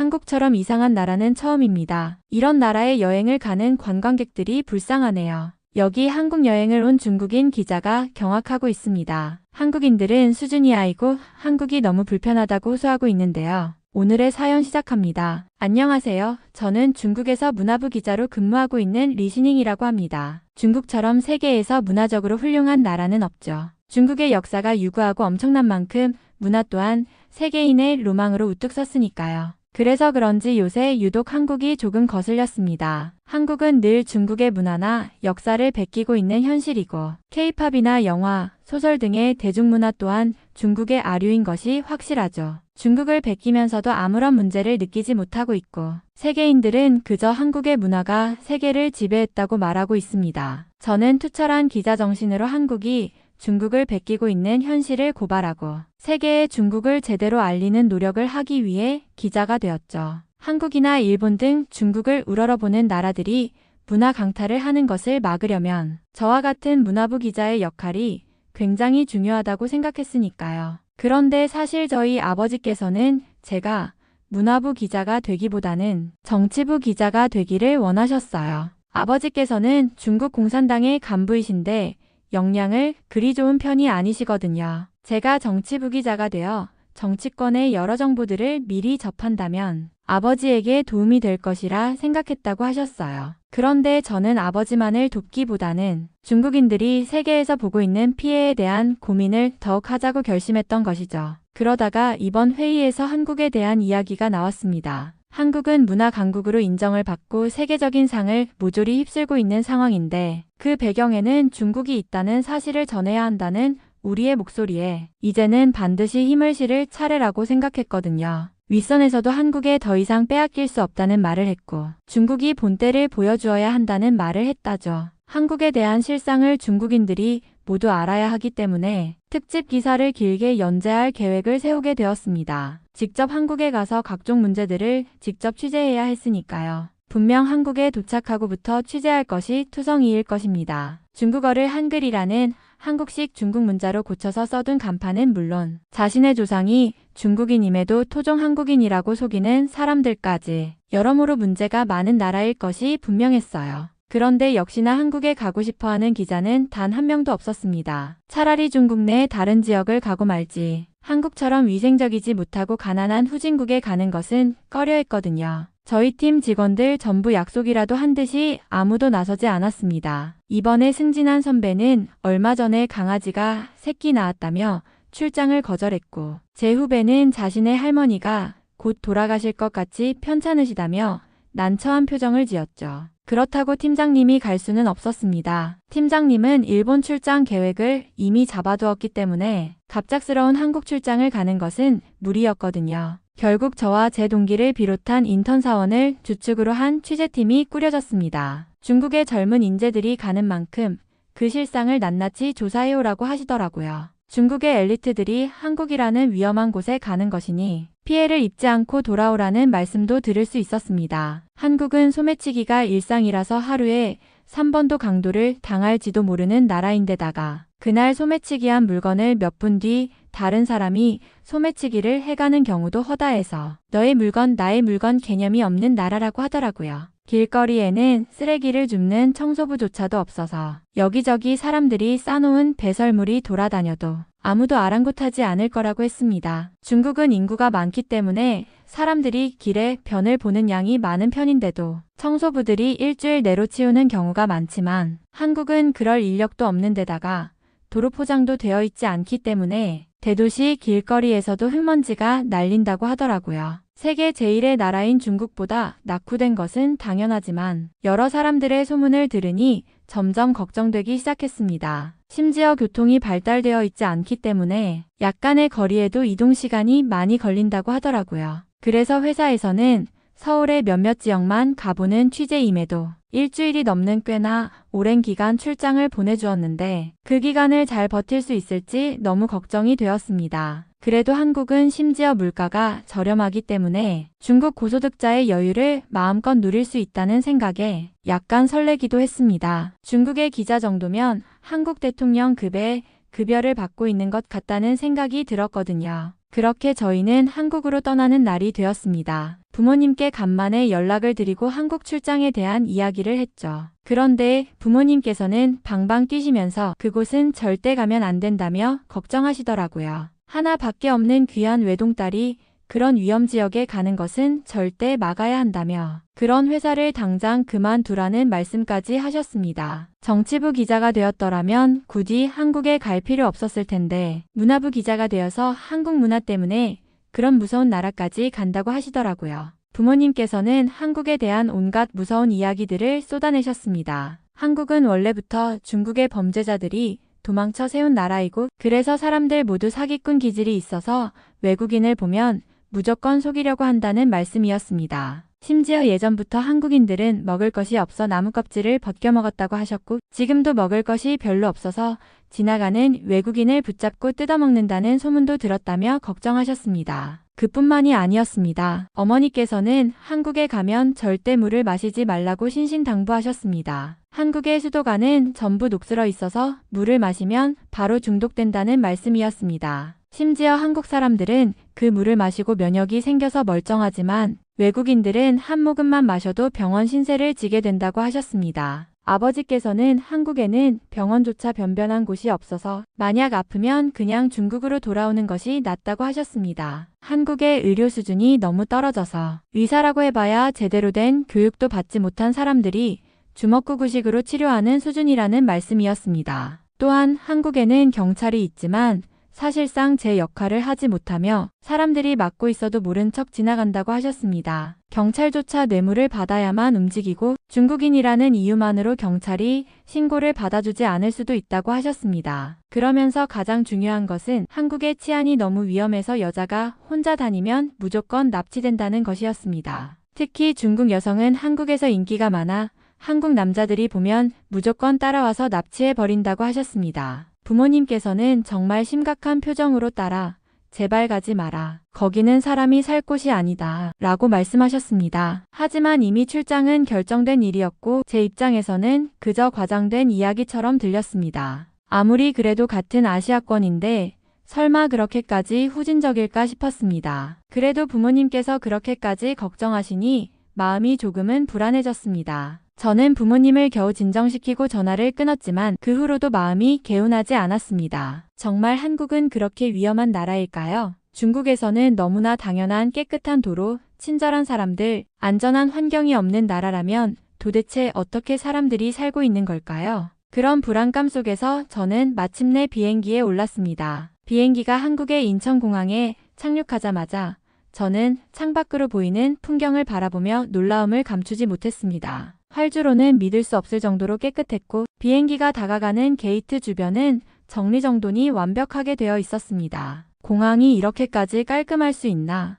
한국처럼 이상한 나라는 처음입니다. 이런 나라에 여행을 가는 관광객들이 불쌍하네요. 여기 한국 여행을 온 중국인 기자가 경악하고 있습니다. 한국인들은 수준이 아이고 한국이 너무 불편하다고 호소하고 있는데요. 오늘의 사연 시작합니다. 안녕하세요. 저는 중국에서 문화부 기자로 근무하고 있는 리시닝이라고 합니다. 중국처럼 세계에서 문화적으로 훌륭한 나라는 없죠. 중국의 역사가 유구하고 엄청난 만큼 문화 또한 세계인의 로망으로 우뚝 섰으니까요. 그래서 그런지 요새 유독 한국이 조금 거슬렸습니다. 한국은 늘 중국의 문화나 역사를 베끼고 있는 현실이고 K-팝이나 영화, 소설 등의 대중문화 또한 중국의 아류인 것이 확실하죠. 중국을 베끼면서도 아무런 문제를 느끼지 못하고 있고 세계인들은 그저 한국의 문화가 세계를 지배했다고 말하고 있습니다. 저는 투철한 기자 정신으로 한국이 중국을 베끼고 있는 현실을 고발하고 세계에 중국을 제대로 알리는 노력을 하기 위해 기자가 되었죠. 한국이나 일본 등 중국을 우러러보는 나라들이 문화 강탈을 하는 것을 막으려면 저와 같은 문화부 기자의 역할이 굉장히 중요하다고 생각했으니까요. 그런데 사실 저희 아버지께서는 제가 문화부 기자가 되기보다는 정치부 기자가 되기를 원하셨어요. 아버지께서는 중국 공산당의 간부이신데 역량을 그리 좋은 편이 아니시거든요. 제가 정치부 기자가 되어 정치권의 여러 정보들을 미리 접한다면 아버지에게 도움이 될 것이라 생각했다고 하셨어요. 그런데 저는 아버지만을 돕기보다는 중국인들이 세계에서 보고 있는 피해에 대한 고민을 더욱 하자고 결심했던 것이죠. 그러다가 이번 회의에서 한국에 대한 이야기가 나왔습니다. 한국은 문화 강국으로 인정을 받고 세계적인 상을 모조리 휩쓸고 있는 상황인데 그 배경에는 중국이 있다는 사실을 전해야 한다는 우리의 목소리에 이제는 반드시 힘을 실을 차례라고 생각했거든요. 윗선에서도 한국에 더 이상 빼앗길 수 없다는 말을 했고 중국이 본때를 보여주어야 한다는 말을 했다죠. 한국에 대한 실상을 중국인들이 모두 알아야 하기 때문에 특집 기사를 길게 연재할 계획을 세우게 되었습니다. 직접 한국에 가서 각종 문제들을 직접 취재해야 했으니까요. 분명 한국에 도착하고부터 취재할 것이 투성이일 것입니다. 중국어를 한글이라는 한국식 중국 문자로 고쳐서 써둔 간판은 물론 자신의 조상이 중국인임에도 토종 한국인이라고 속이는 사람들까지 여러모로 문제가 많은 나라일 것이 분명했어요. 그런데 역시나 한국에 가고 싶어하는 기자는 단 한 명도 없었습니다. 차라리 중국 내 다른 지역을 가고 말지 한국처럼 위생적이지 못하고 가난한 후진국에 가는 것은 꺼려했거든요. 저희 팀 직원들 전부 약속이라도 한 듯이 아무도 나서지 않았습니다. 이번에 승진한 선배는 얼마 전에 강아지가 새끼 낳았다며 출장을 거절했고 제 후배는 자신의 할머니가 곧 돌아가실 것 같이 편찮으시다며 난처한 표정을 지었죠. 그렇다고 팀장님이 갈 수는 없었습니다. 팀장님은 일본 출장 계획을 이미 잡아두었기 때문에 갑작스러운 한국 출장을 가는 것은 무리였거든요. 결국 저와 제 동기를 비롯한 인턴 사원을 주축으로 한 취재팀이 꾸려졌습니다. 중국의 젊은 인재들이 가는 만큼 그 실상을 낱낱이 조사해오라고 하시더라고요. 중국의 엘리트들이 한국이라는 위험한 곳에 가는 것이니 피해를 입지 않고 돌아오라는 말씀도 들을 수 있었습니다. 한국은 소매치기가 일상이라서 하루에 3번도 강도를 당할지도 모르는 나라인데다가 그날 소매치기한 물건을 몇 분 뒤 다른 사람이 소매치기를 해가는 경우도 허다해서 너의 물건 나의 물건 개념이 없는 나라라고 하더라고요. 길거리에는 쓰레기를 줍는 청소부조차도 없어서 여기저기 사람들이 싸놓은 배설물이 돌아다녀도 아무도 아랑곳하지 않을 거라고 했습니다. 중국은 인구가 많기 때문에 사람들이 길에 변을 보는 양이 많은 편인데도 청소부들이 일주일 내로 치우는 경우가 많지만 한국은 그럴 인력도 없는 데다가 도로 포장도 되어 있지 않기 때문에 대도시 길거리에서도 흙먼지가 날린다고 하더라고요. 세계 제1의 나라인 중국보다 낙후된 것은 당연하지만 여러 사람들의 소문을 들으니 점점 걱정되기 시작했습니다. 심지어 교통이 발달되어 있지 않기 때문에 약간의 거리에도 이동 시간이 많이 걸린다고 하더라고요. 그래서 회사에서는 서울의 몇몇 지역만 가보는 취재임에도 일주일이 넘는 꽤나 오랜 기간 출장을 보내주었는데 그 기간을 잘 버틸 수 있을지 너무 걱정이 되었습니다. 그래도 한국은 심지어 물가가 저렴하기 때문에 중국 고소득자의 여유를 마음껏 누릴 수 있다는 생각에 약간 설레기도 했습니다. 중국의 기자 정도면 한국 대통령 급의 급여를 받고 있는 것 같다는 생각이 들었거든요. 그렇게 저희는 한국으로 떠나는 날이 되었습니다. 부모님께 간만에 연락을 드리고 한국 출장에 대한 이야기를 했죠. 그런데 부모님께서는 방방 뛰시면서 그곳은 절대 가면 안 된다며 걱정하시더라고요. 하나밖에 없는 귀한 외동딸이 그런 위험지역에 가는 것은 절대 막아야 한다며 그런 회사를 당장 그만두라는 말씀까지 하셨습니다. 정치부 기자가 되었더라면 굳이 한국에 갈 필요 없었을 텐데 문화부 기자가 되어서 한국 문화 때문에 그런 무서운 나라까지 간다고 하시더라고요. 부모님께서는 한국에 대한 온갖 무서운 이야기들을 쏟아내셨습니다. 한국은 원래부터 중국의 범죄자들이 도망쳐 세운 나라이고 그래서 사람들 모두 사기꾼 기질이 있어서 외국인을 보면 무조건 속이려고 한다는 말씀이었습니다. 심지어 예전부터 한국인들은 먹을 것이 없어 나무 껍질을 벗겨 먹었다고 하셨고 지금도 먹을 것이 별로 없어서 지나가는 외국인을 붙잡고 뜯어먹는다는 소문도 들었다며 걱정하셨습니다. 그뿐만이 아니었습니다. 어머니께서는 한국에 가면 절대 물을 마시지 말라고 신신당부하셨습니다. 한국의 수도가는 전부 녹슬어 있어서 물을 마시면 바로 중독된다는 말씀이었습니다. 심지어 한국 사람들은 그 물을 마시고 면역이 생겨서 멀쩡하지만 외국인들은 한 모금만 마셔도 병원 신세를 지게 된다고 하셨습니다. 아버지께서는 한국에는 병원조차 변변한 곳이 없어서 만약 아프면 그냥 중국으로 돌아오는 것이 낫다고 하셨습니다. 한국의 의료 수준이 너무 떨어져서 의사라고 해봐야 제대로 된 교육도 받지 못한 사람들이 주먹구구식으로 치료하는 수준이라는 말씀이었습니다. 또한 한국에는 경찰이 있지만 사실상 제 역할을 하지 못하며 사람들이 막고 있어도 모른 척 지나간다고 하셨습니다. 경찰조차 뇌물을 받아야만 움직이고 중국인이라는 이유만으로 경찰이 신고를 받아주지 않을 수도 있다고 하셨습니다. 그러면서 가장 중요한 것은 한국의 치안이 너무 위험해서 여자가 혼자 다니면 무조건 납치된다는 것이었습니다. 특히 중국 여성은 한국에서 인기가 많아 한국 남자들이 보면 무조건 따라와서 납치해버린다고 하셨습니다. 부모님께서는 정말 심각한 표정으로 따라 제발 가지 마라. 거기는 사람이 살 곳이 아니다. 라고 말씀하셨습니다. 하지만 이미 출장은 결정된 일이었고 제 입장에서는 그저 과장된 이야기처럼 들렸습니다. 아무리 그래도 같은 아시아권인데 설마 그렇게까지 후진적일까 싶었습니다. 그래도 부모님께서 그렇게까지 걱정하시니 마음이 조금은 불안해졌습니다. 저는 부모님을 겨우 진정시키고 전화를 끊었지만 그 후로도 마음이 개운하지 않았습니다. 정말 한국은 그렇게 위험한 나라일까요? 중국에서는 너무나 당연한 깨끗한 도로, 친절한 사람들, 안전한 환경이 없는 나라라면 도대체 어떻게 사람들이 살고 있는 걸까요? 그런 불안감 속에서 저는 마침내 비행기에 올랐습니다. 비행기가 한국의 인천공항에 착륙하자마자 저는 창밖으로 보이는 풍경을 바라보며 놀라움을 감추지 못했습니다. 활주로는 믿을 수 없을 정도로 깨끗했고 비행기가 다가가는 게이트 주변은 정리정돈이 완벽하게 되어 있었습니다. 공항이 이렇게까지 깔끔할 수 있나?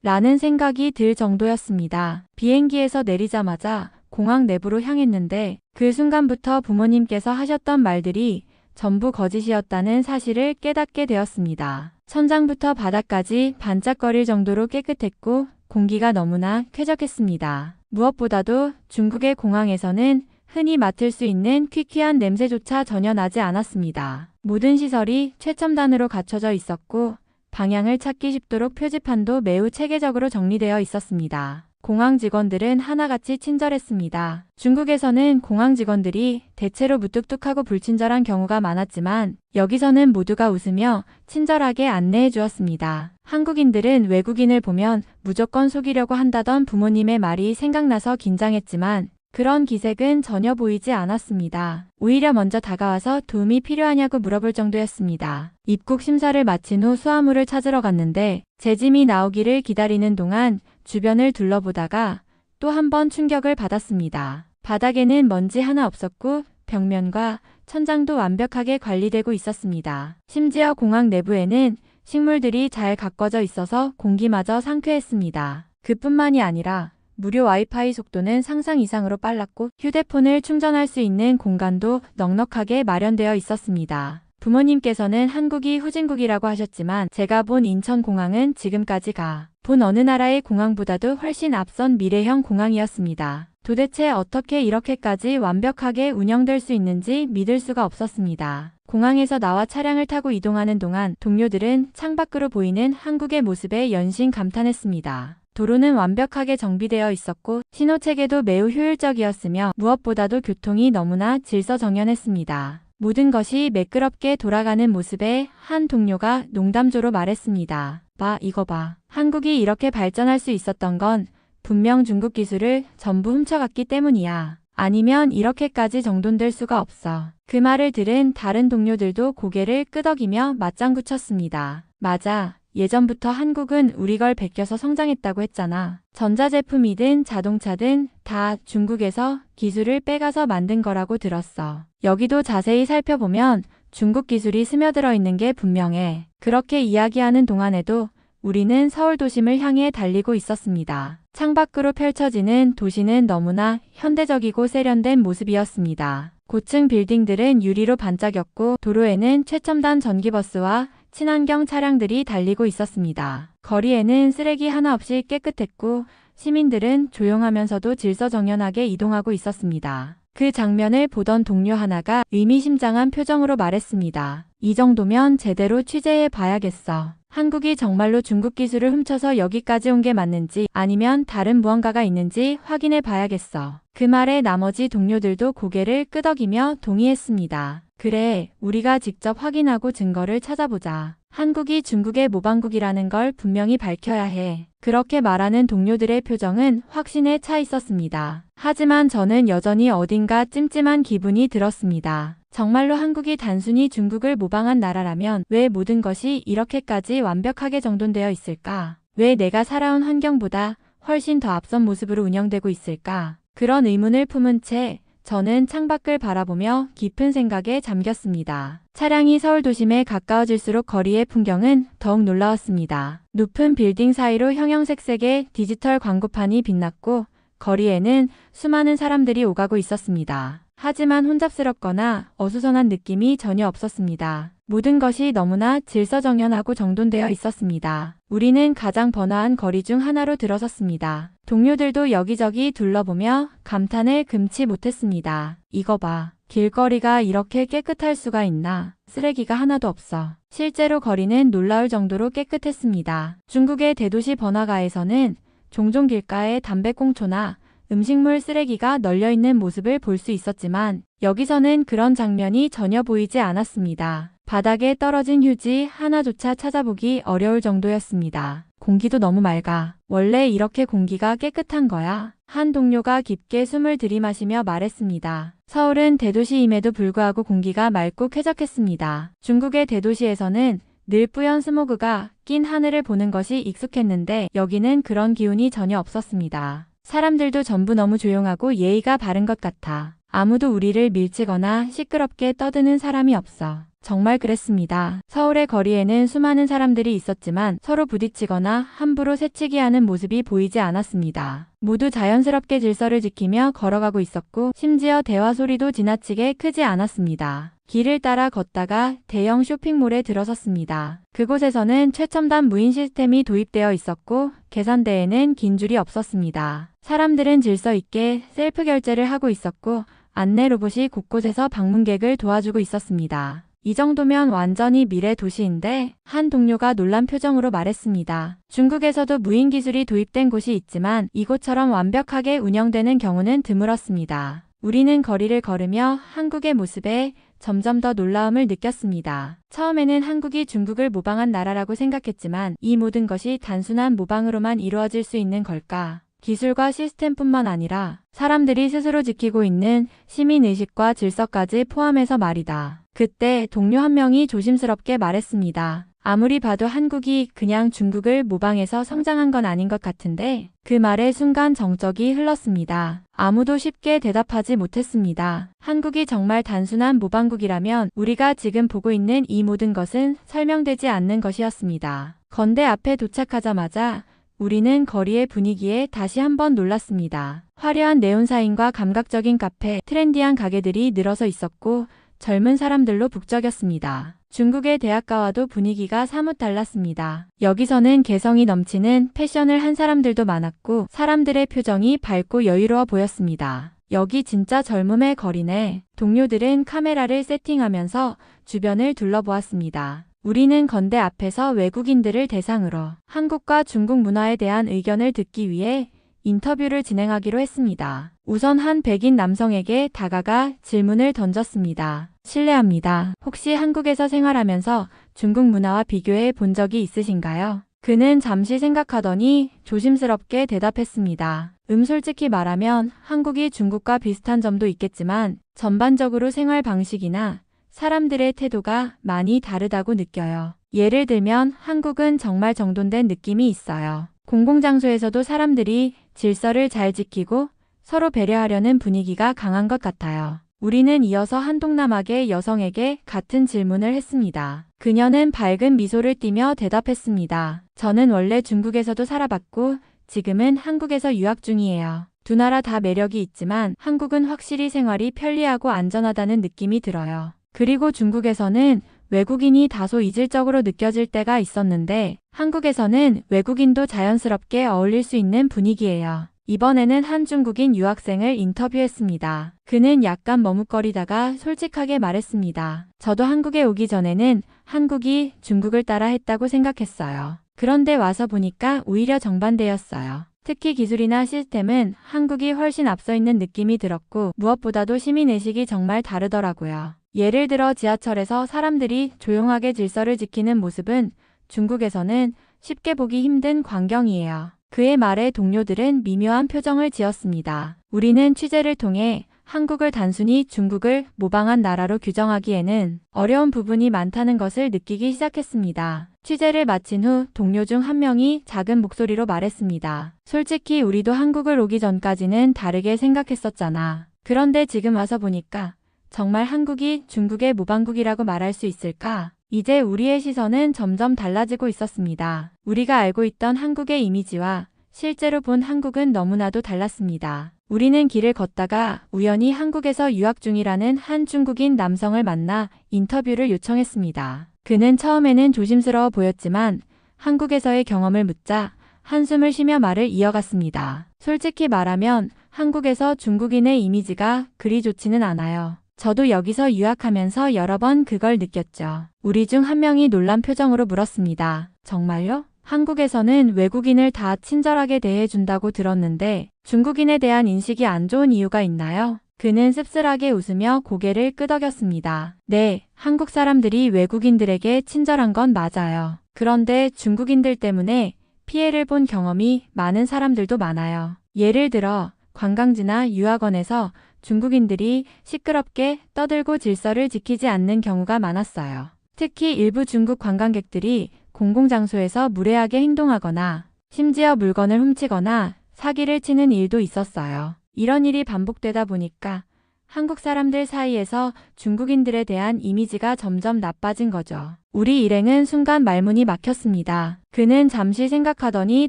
라는 생각이 들 정도였습니다. 비행기에서 내리자마자 공항 내부로 향했는데 그 순간부터 부모님께서 하셨던 말들이 전부 거짓이었다는 사실을 깨닫게 되었습니다. 천장부터 바닥까지 반짝거릴 정도로 깨끗했고 공기가 너무나 쾌적했습니다. 무엇보다도 중국의 공항에서는 흔히 맡을 수 있는 퀴퀴한 냄새조차 전혀 나지 않았습니다. 모든 시설이 최첨단으로 갖춰져 있었고 방향을 찾기 쉽도록 표지판도 매우 체계적으로 정리되어 있었습니다. 공항 직원들은 하나같이 친절했습니다. 중국에서는 공항 직원들이 대체로 무뚝뚝하고 불친절한 경우가 많았지만 여기서는 모두가 웃으며 친절하게 안내해 주었습니다. 한국인들은 외국인을 보면 무조건 속이려고 한다던 부모님의 말이 생각나서 긴장했지만 그런 기색은 전혀 보이지 않았습니다. 오히려 먼저 다가와서 도움이 필요하냐고 물어볼 정도였습니다. 입국 심사를 마친 후 수화물을 찾으러 갔는데 제 짐이 나오기를 기다리는 동안 주변을 둘러보다가 또 한 번 충격을 받았습니다. 바닥에는 먼지 하나 없었고 벽면과 천장도 완벽하게 관리되고 있었습니다. 심지어 공항 내부에는 식물들이 잘 가꿔져 있어서 공기마저 상쾌했습니다. 그뿐만이 아니라 무료 와이파이 속도는 상상 이상으로 빨랐고 휴대폰을 충전할 수 있는 공간도 넉넉하게 마련되어 있었습니다. 부모님께서는 한국이 후진국이라고 하셨지만 제가 본 인천공항은 지금까지가 본 어느 나라의 공항보다도 훨씬 앞선 미래형 공항이었습니다. 도대체 어떻게 이렇게까지 완벽하게 운영될 수 있는지 믿을 수가 없었습니다. 공항에서 나와 차량을 타고 이동하는 동안 동료들은 창밖으로 보이는 한국의 모습에 연신 감탄했습니다. 도로는 완벽하게 정비되어 있었고 신호체계도 매우 효율적이었으며 무엇보다도 교통이 너무나 질서정연했습니다. 모든 것이 매끄럽게 돌아가는 모습에 한 동료가 농담조로 말했습니다. 봐, 이거 봐. 한국이 이렇게 발전할 수 있었던 건 분명 중국 기술을 전부 훔쳐갔기 때문이야. 아니면 이렇게까지 정돈될 수가 없어. 그 말을 들은 다른 동료들도 고개를 끄덕이며 맞장구 쳤습니다. 맞아. 예전부터 한국은 우리 걸 베껴서 성장했다고 했잖아. 전자제품이든 자동차든 다 중국에서 기술을 빼가서 만든 거라고 들었어. 여기도 자세히 살펴보면 중국 기술이 스며들어 있는 게 분명해. 그렇게 이야기하는 동안에도 우리는 서울 도심을 향해 달리고 있었습니다. 창밖으로 펼쳐지는 도시는 너무나 현대적이고 세련된 모습이었습니다. 고층 빌딩들은 유리로 반짝였고 도로에는 최첨단 전기버스와 친환경 차량들이 달리고 있었습니다. 거리에는 쓰레기 하나 없이 깨끗했고 시민들은 조용하면서도 질서정연하게 이동하고 있었습니다. 그 장면을 보던 동료 하나가 의미심장한 표정으로 말했습니다. 이 정도면 제대로 취재해 봐야겠어. 한국이 정말로 중국 기술을 훔쳐서 여기까지 온 게 맞는지 아니면 다른 무언가가 있는지 확인해 봐야겠어. 그 말에 나머지 동료들도 고개를 끄덕이며 동의했습니다. 그래, 우리가 직접 확인하고 증거를 찾아보자. 한국이 중국의 모방국이라는 걸 분명히 밝혀야 해. 그렇게 말하는 동료들의 표정은 확신에 차 있었습니다. 하지만 저는 여전히 어딘가 찜찜한 기분이 들었습니다. 정말로 한국이 단순히 중국을 모방한 나라라면 왜 모든 것이 이렇게까지 완벽하게 정돈되어 있을까? 왜 내가 살아온 환경보다 훨씬 더 앞선 모습으로 운영되고 있을까? 그런 의문을 품은 채 저는 창밖을 바라보며 깊은 생각에 잠겼습니다. 차량이 서울 도심에 가까워질수록 거리의 풍경은 더욱 놀라웠습니다. 높은 빌딩 사이로 형형색색의 디지털 광고판이 빛났고 거리에는 수많은 사람들이 오가고 있었습니다. 하지만 혼잡스럽거나 어수선한 느낌이 전혀 없었습니다. 모든 것이 너무나 질서정연하고 정돈되어 있었습니다. 우리는 가장 번화한 거리 중 하나로 들어섰습니다. 동료들도 여기저기 둘러보며 감탄을 금치 못했습니다. 이거 봐. 길거리가 이렇게 깨끗할 수가 있나? 쓰레기가 하나도 없어. 실제로 거리는 놀라울 정도로 깨끗했습니다. 중국의 대도시 번화가에서는 종종 길가에 담배꽁초나 음식물 쓰레기가 널려있는 모습을 볼 수 있었지만 여기서는 그런 장면이 전혀 보이지 않았습니다. 바닥에 떨어진 휴지 하나조차 찾아보기 어려울 정도였습니다. 공기도 너무 맑아. 원래 이렇게 공기가 깨끗한 거야? 한 동료가 깊게 숨을 들이마시며 말했습니다. 서울은 대도시임에도 불구하고 공기가 맑고 쾌적했습니다. 중국의 대도시에서는 늘 뿌연 스모그가 낀 하늘을 보는 것이 익숙했는데 여기는 그런 기운이 전혀 없었습니다. 사람들도 전부 너무 조용하고 예의가 바른 것 같아. 아무도 우리를 밀치거나 시끄럽게 떠드는 사람이 없어. 정말 그랬습니다. 서울의 거리에는 수많은 사람들이 있었지만 서로 부딪히거나 함부로 새치기 하는 모습이 보이지 않았습니다. 모두 자연스럽게 질서를 지키며 걸어가고 있었고 심지어 대화 소리도 지나치게 크지 않았습니다. 길을 따라 걷다가 대형 쇼핑몰에 들어섰습니다. 그곳에서는 최첨단 무인 시스템이 도입되어 있었고 계산대에는 긴 줄이 없었습니다. 사람들은 질서 있게 셀프 결제를 하고 있었고 안내 로봇이 곳곳에서 방문객을 도와주고 있었습니다. 이 정도면 완전히 미래 도시인데 한 동료가 놀란 표정으로 말했습니다. 중국에서도 무인 기술이 도입된 곳이 있지만 이곳처럼 완벽하게 운영되는 경우는 드물었습니다. 우리는 거리를 걸으며 한국의 모습에 점점 더 놀라움을 느꼈습니다. 처음에는 한국이 중국을 모방한 나라라고 생각했지만 이 모든 것이 단순한 모방으로만 이루어질 수 있는 걸까? 기술과 시스템뿐만 아니라 사람들이 스스로 지키고 있는 시민의식과 질서까지 포함해서 말이다. 그때 동료 한 명이 조심스럽게 말했습니다. 아무리 봐도 한국이 그냥 중국을 모방해서 성장한 건 아닌 것 같은데 그 말에 순간 정적이 흘렀습니다. 아무도 쉽게 대답하지 못했습니다. 한국이 정말 단순한 모방국이라면 우리가 지금 보고 있는 이 모든 것은 설명되지 않는 것이었습니다. 건대 앞에 도착하자마자 우리는 거리의 분위기에 다시 한번 놀랐습니다. 화려한 네온사인과 감각적인 카페, 트렌디한 가게들이 늘어서 있었고 젊은 사람들로 북적였습니다. 중국의 대학가와도 분위기가 사뭇 달랐습니다. 여기서는 개성이 넘치는 패션을 한 사람들도 많았고 사람들의 표정이 밝고 여유로워 보였습니다. 여기 진짜 젊음의 거리네. 동료들은 카메라를 세팅하면서 주변을 둘러보았습니다. 우리는 건대 앞에서 외국인들을 대상으로 한국과 중국 문화에 대한 의견을 듣기 위해 인터뷰를 진행하기로 했습니다. 우선 한 백인 남성에게 다가가 질문을 던졌습니다. 실례합니다. 혹시 한국에서 생활하면서 중국 문화와 비교해 본 적이 있으신가요? 그는 잠시 생각하더니 조심스럽게 대답했습니다. 솔직히 말하면 한국이 중국과 비슷한 점도 있겠지만 전반적으로 생활 방식이나 사람들의 태도가 많이 다르다고 느껴요. 예를 들면 한국은 정말 정돈된 느낌이 있어요. 공공장소에서도 사람들이 질서를 잘 지키고 서로 배려하려는 분위기가 강한 것 같아요. 우리는 이어서 한 동남아계 여성에게 같은 질문을 했습니다. 그녀는 밝은 미소를 띠며 대답했습니다. 저는 원래 중국에서도 살아봤고 지금은 한국에서 유학 중이에요. 두 나라 다 매력이 있지만 한국은 확실히 생활이 편리하고 안전하다는 느낌이 들어요. 그리고 중국에서는 외국인이 다소 이질적으로 느껴질 때가 있었는데 한국에서는 외국인도 자연스럽게 어울릴 수 있는 분위기예요. 이번에는 한 중국인 유학생을 인터뷰했습니다. 그는 약간 머뭇거리다가 솔직하게 말했습니다. 저도 한국에 오기 전에는 한국이 중국을 따라 했다고 생각했어요. 그런데 와서 보니까 오히려 정반대였어요. 특히 기술이나 시스템은 한국이 훨씬 앞서 있는 느낌이 들었고 무엇보다도 시민의식이 정말 다르더라고요. 예를 들어 지하철에서 사람들이 조용하게 질서를 지키는 모습은 중국에서는 쉽게 보기 힘든 광경이에요. 그의 말에 동료들은 미묘한 표정을 지었습니다. 우리는 취재를 통해 한국을 단순히 중국을 모방한 나라로 규정하기에는 어려운 부분이 많다는 것을 느끼기 시작했습니다. 취재를 마친 후 동료 중 한 명이 작은 목소리로 말했습니다. 솔직히 우리도 한국을 오기 전까지는 다르게 생각했었잖아. 그런데 지금 와서 보니까 정말 한국이 중국의 모방국이라고 말할 수 있을까? 이제 우리의 시선은 점점 달라지고 있었습니다. 우리가 알고 있던 한국의 이미지와 실제로 본 한국은 너무나도 달랐습니다. 우리는 길을 걷다가 우연히 한국에서 유학 중이라는 한 중국인 남성을 만나 인터뷰를 요청했습니다. 그는 처음에는 조심스러워 보였지만 한국에서의 경험을 묻자 한숨을 쉬며 말을 이어갔습니다. 솔직히 말하면 한국에서 중국인의 이미지가 그리 좋지는 않아요. 저도 여기서 유학하면서 여러 번 그걸 느꼈죠. 우리 중 한 명이 놀란 표정으로 물었습니다. 정말요? 한국에서는 외국인을 다 친절하게 대해준다고 들었는데 중국인에 대한 인식이 안 좋은 이유가 있나요? 그는 씁쓸하게 웃으며 고개를 끄덕였습니다. 네, 한국 사람들이 외국인들에게 친절한 건 맞아요. 그런데 중국인들 때문에 피해를 본 경험이 많은 사람들도 많아요. 예를 들어 관광지나 유학원에서 중국인들이 시끄럽게 떠들고 질서를 지키지 않는 경우가 많았어요. 특히 일부 중국 관광객들이 공공장소에서 무례하게 행동하거나 심지어 물건을 훔치거나 사기를 치는 일도 있었어요. 이런 일이 반복되다 보니까 한국 사람들 사이에서 중국인들에 대한 이미지가 점점 나빠진 거죠. 우리 일행은 순간 말문이 막혔습니다. 그는 잠시 생각하더니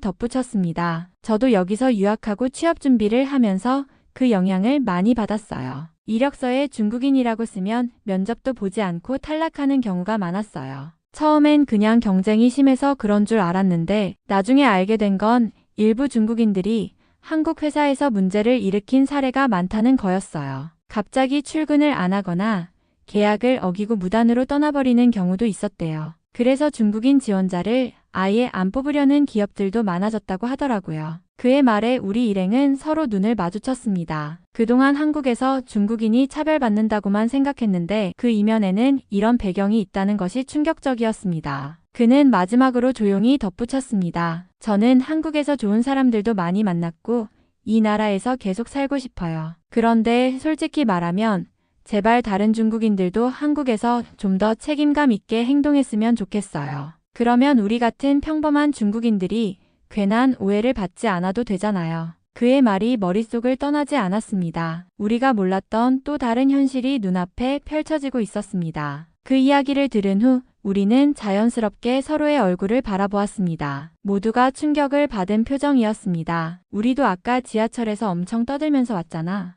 덧붙였습니다. 저도 여기서 유학하고 취업 준비를 하면서 그 영향을 많이 받았어요. 이력서에 중국인이라고 쓰면 면접도 보지 않고 탈락하는 경우가 많았어요. 처음엔 그냥 경쟁이 심해서 그런 줄 알았는데 나중에 알게 된 건 일부 중국인들이 한국 회사에서 문제를 일으킨 사례가 많다는 거였어요. 갑자기 출근을 안 하거나 계약을 어기고 무단으로 떠나버리는 경우도 있었대요. 그래서 중국인 지원자를 아예 안 뽑으려는 기업들도 많아졌다고 하더라고요. 그의 말에 우리 일행은 서로 눈을 마주쳤습니다. 그동안 한국에서 중국인이 차별받는다고만 생각했는데 그 이면에는 이런 배경이 있다는 것이 충격적이었습니다. 그는 마지막으로 조용히 덧붙였습니다. 저는 한국에서 좋은 사람들도 많이 만났고 이 나라에서 계속 살고 싶어요. 그런데 솔직히 말하면 제발 다른 중국인들도 한국에서 좀 더 책임감 있게 행동했으면 좋겠어요. 그러면 우리 같은 평범한 중국인들이 괜한 오해를 받지 않아도 되잖아요. 그의 말이 머릿속을 떠나지 않았습니다. 우리가 몰랐던 또 다른 현실이 눈앞에 펼쳐지고 있었습니다. 그 이야기를 들은 후 우리는 자연스럽게 서로의 얼굴을 바라보았습니다. 모두가 충격을 받은 표정이었습니다. 우리도 아까 지하철에서 엄청 떠들면서 왔잖아.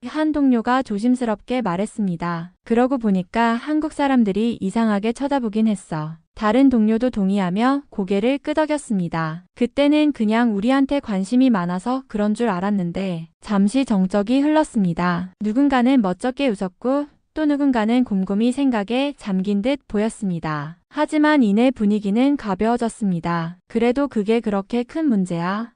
한 동료가 조심스럽게 말했습니다. 그러고 보니까 한국 사람들이 이상하게 쳐다보긴 했어. 다른 동료도 동의하며 고개를 끄덕였습니다. 그때는 그냥 우리한테 관심이 많아서 그런 줄 알았는데 잠시 정적이 흘렀습니다. 누군가는 멋쩍게 웃었고 또 누군가는 곰곰이 생각에 잠긴 듯 보였습니다. 하지만 이내 분위기는 가벼워졌습니다. 그래도 그게 그렇게 큰 문제야?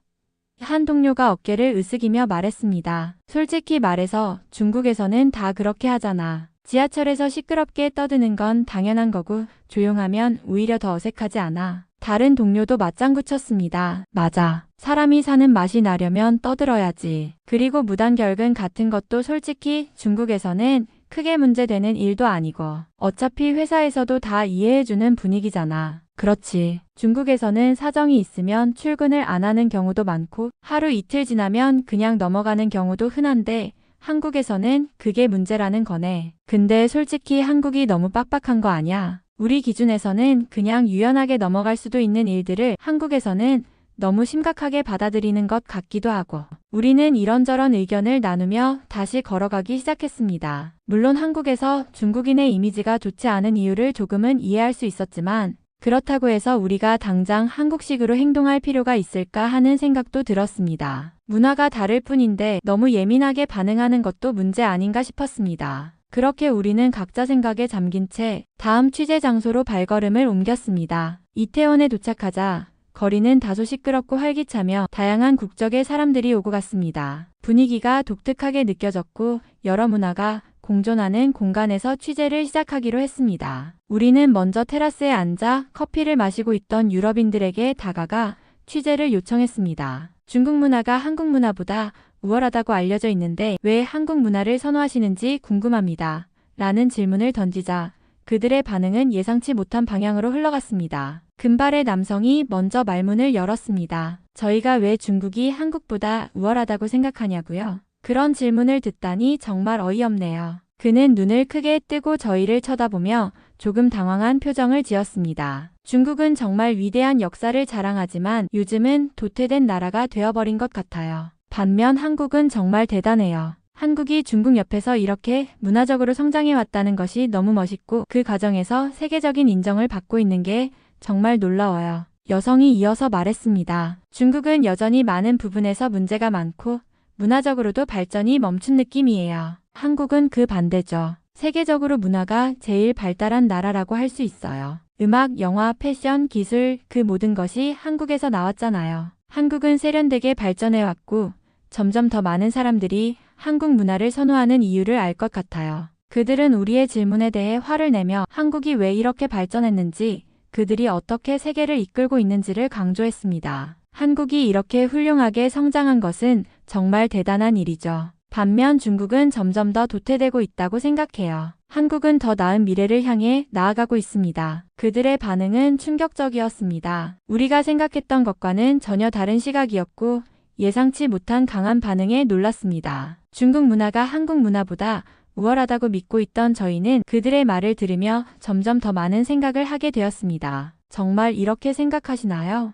한 동료가 어깨를 으쓱이며 말했습니다. 솔직히 말해서 중국에서는 다 그렇게 하잖아. 지하철에서 시끄럽게 떠드는 건 당연한 거고 조용하면 오히려 더 어색하지 않아. 다른 동료도 맞장구 쳤습니다. 맞아. 사람이 사는 맛이 나려면 떠들어야지. 그리고 무단결근 같은 것도 솔직히 중국에서는 크게 문제되는 일도 아니고 어차피 회사에서도 다 이해해주는 분위기잖아. 그렇지. 중국에서는 사정이 있으면 출근을 안 하는 경우도 많고 하루 이틀 지나면 그냥 넘어가는 경우도 흔한데 한국에서는 그게 문제라는 거네. 근데 솔직히 한국이 너무 빡빡한 거 아니야? 우리 기준에서는 그냥 유연하게 넘어갈 수도 있는 일들을 한국에서는 너무 심각하게 받아들이는 것 같기도 하고. 우리는 이런저런 의견을 나누며 다시 걸어가기 시작했습니다. 물론 한국에서 중국인의 이미지가 좋지 않은 이유를 조금은 이해할 수 있었지만 그렇다고 해서 우리가 당장 한국식으로 행동할 필요가 있을까 하는 생각도 들었습니다. 문화가 다를 뿐인데 너무 예민하게 반응하는 것도 문제 아닌가 싶었습니다. 그렇게 우리는 각자 생각에 잠긴 채 다음 취재 장소로 발걸음을 옮겼습니다. 이태원에 도착하자 거리는 다소 시끄럽고 활기차며 다양한 국적의 사람들이 오고 갔습니다. 분위기가 독특하게 느껴졌고 여러 문화가 공존하는 공간에서 취재를 시작하기로 했습니다. 우리는 먼저 테라스에 앉아 커피를 마시고 있던 유럽인들에게 다가가 취재를 요청했습니다. 중국 문화가 한국 문화보다 우월하다고 알려져 있는데 왜 한국 문화를 선호하시는지 궁금합니다. 라는 질문을 던지자 그들의 반응은 예상치 못한 방향으로 흘러갔습니다. 금발의 남성이 먼저 말문을 열었습니다. 저희가 왜 중국이 한국보다 우월하다고 생각하냐고요? 그런 질문을 듣다니 정말 어이없네요. 그는 눈을 크게 뜨고 저희를 쳐다보며 조금 당황한 표정을 지었습니다. 중국은 정말 위대한 역사를 자랑하지만 요즘은 도태된 나라가 되어버린 것 같아요. 반면 한국은 정말 대단해요. 한국이 중국 옆에서 이렇게 문화적으로 성장해 왔다는 것이 너무 멋있고 그 과정에서 세계적인 인정을 받고 있는 게 정말 놀라워요. 여성이 이어서 말했습니다. 중국은 여전히 많은 부분에서 문제가 많고 문화적으로도 발전이 멈춘 느낌이에요. 한국은 그 반대죠. 세계적으로 문화가 제일 발달한 나라라고 할 수 있어요. 음악, 영화, 패션, 기술 그 모든 것이 한국에서 나왔잖아요. 한국은 세련되게 발전해왔고 점점 더 많은 사람들이 한국 문화를 선호하는 이유를 알 것 같아요. 그들은 우리의 질문에 대해 화를 내며 한국이 왜 이렇게 발전했는지 그들이 어떻게 세계를 이끌고 있는지를 강조했습니다. 한국이 이렇게 훌륭하게 성장한 것은 정말 대단한 일이죠. 반면 중국은 점점 더 도태되고 있다고 생각해요. 한국은 더 나은 미래를 향해 나아가고 있습니다. 그들의 반응은 충격적이었습니다. 우리가 생각했던 것과는 전혀 다른 시각이었고 예상치 못한 강한 반응에 놀랐습니다. 중국 문화가 한국 문화보다 우월하다고 믿고 있던 저희는 그들의 말을 들으며 점점 더 많은 생각을 하게 되었습니다. 정말 이렇게 생각하시나요?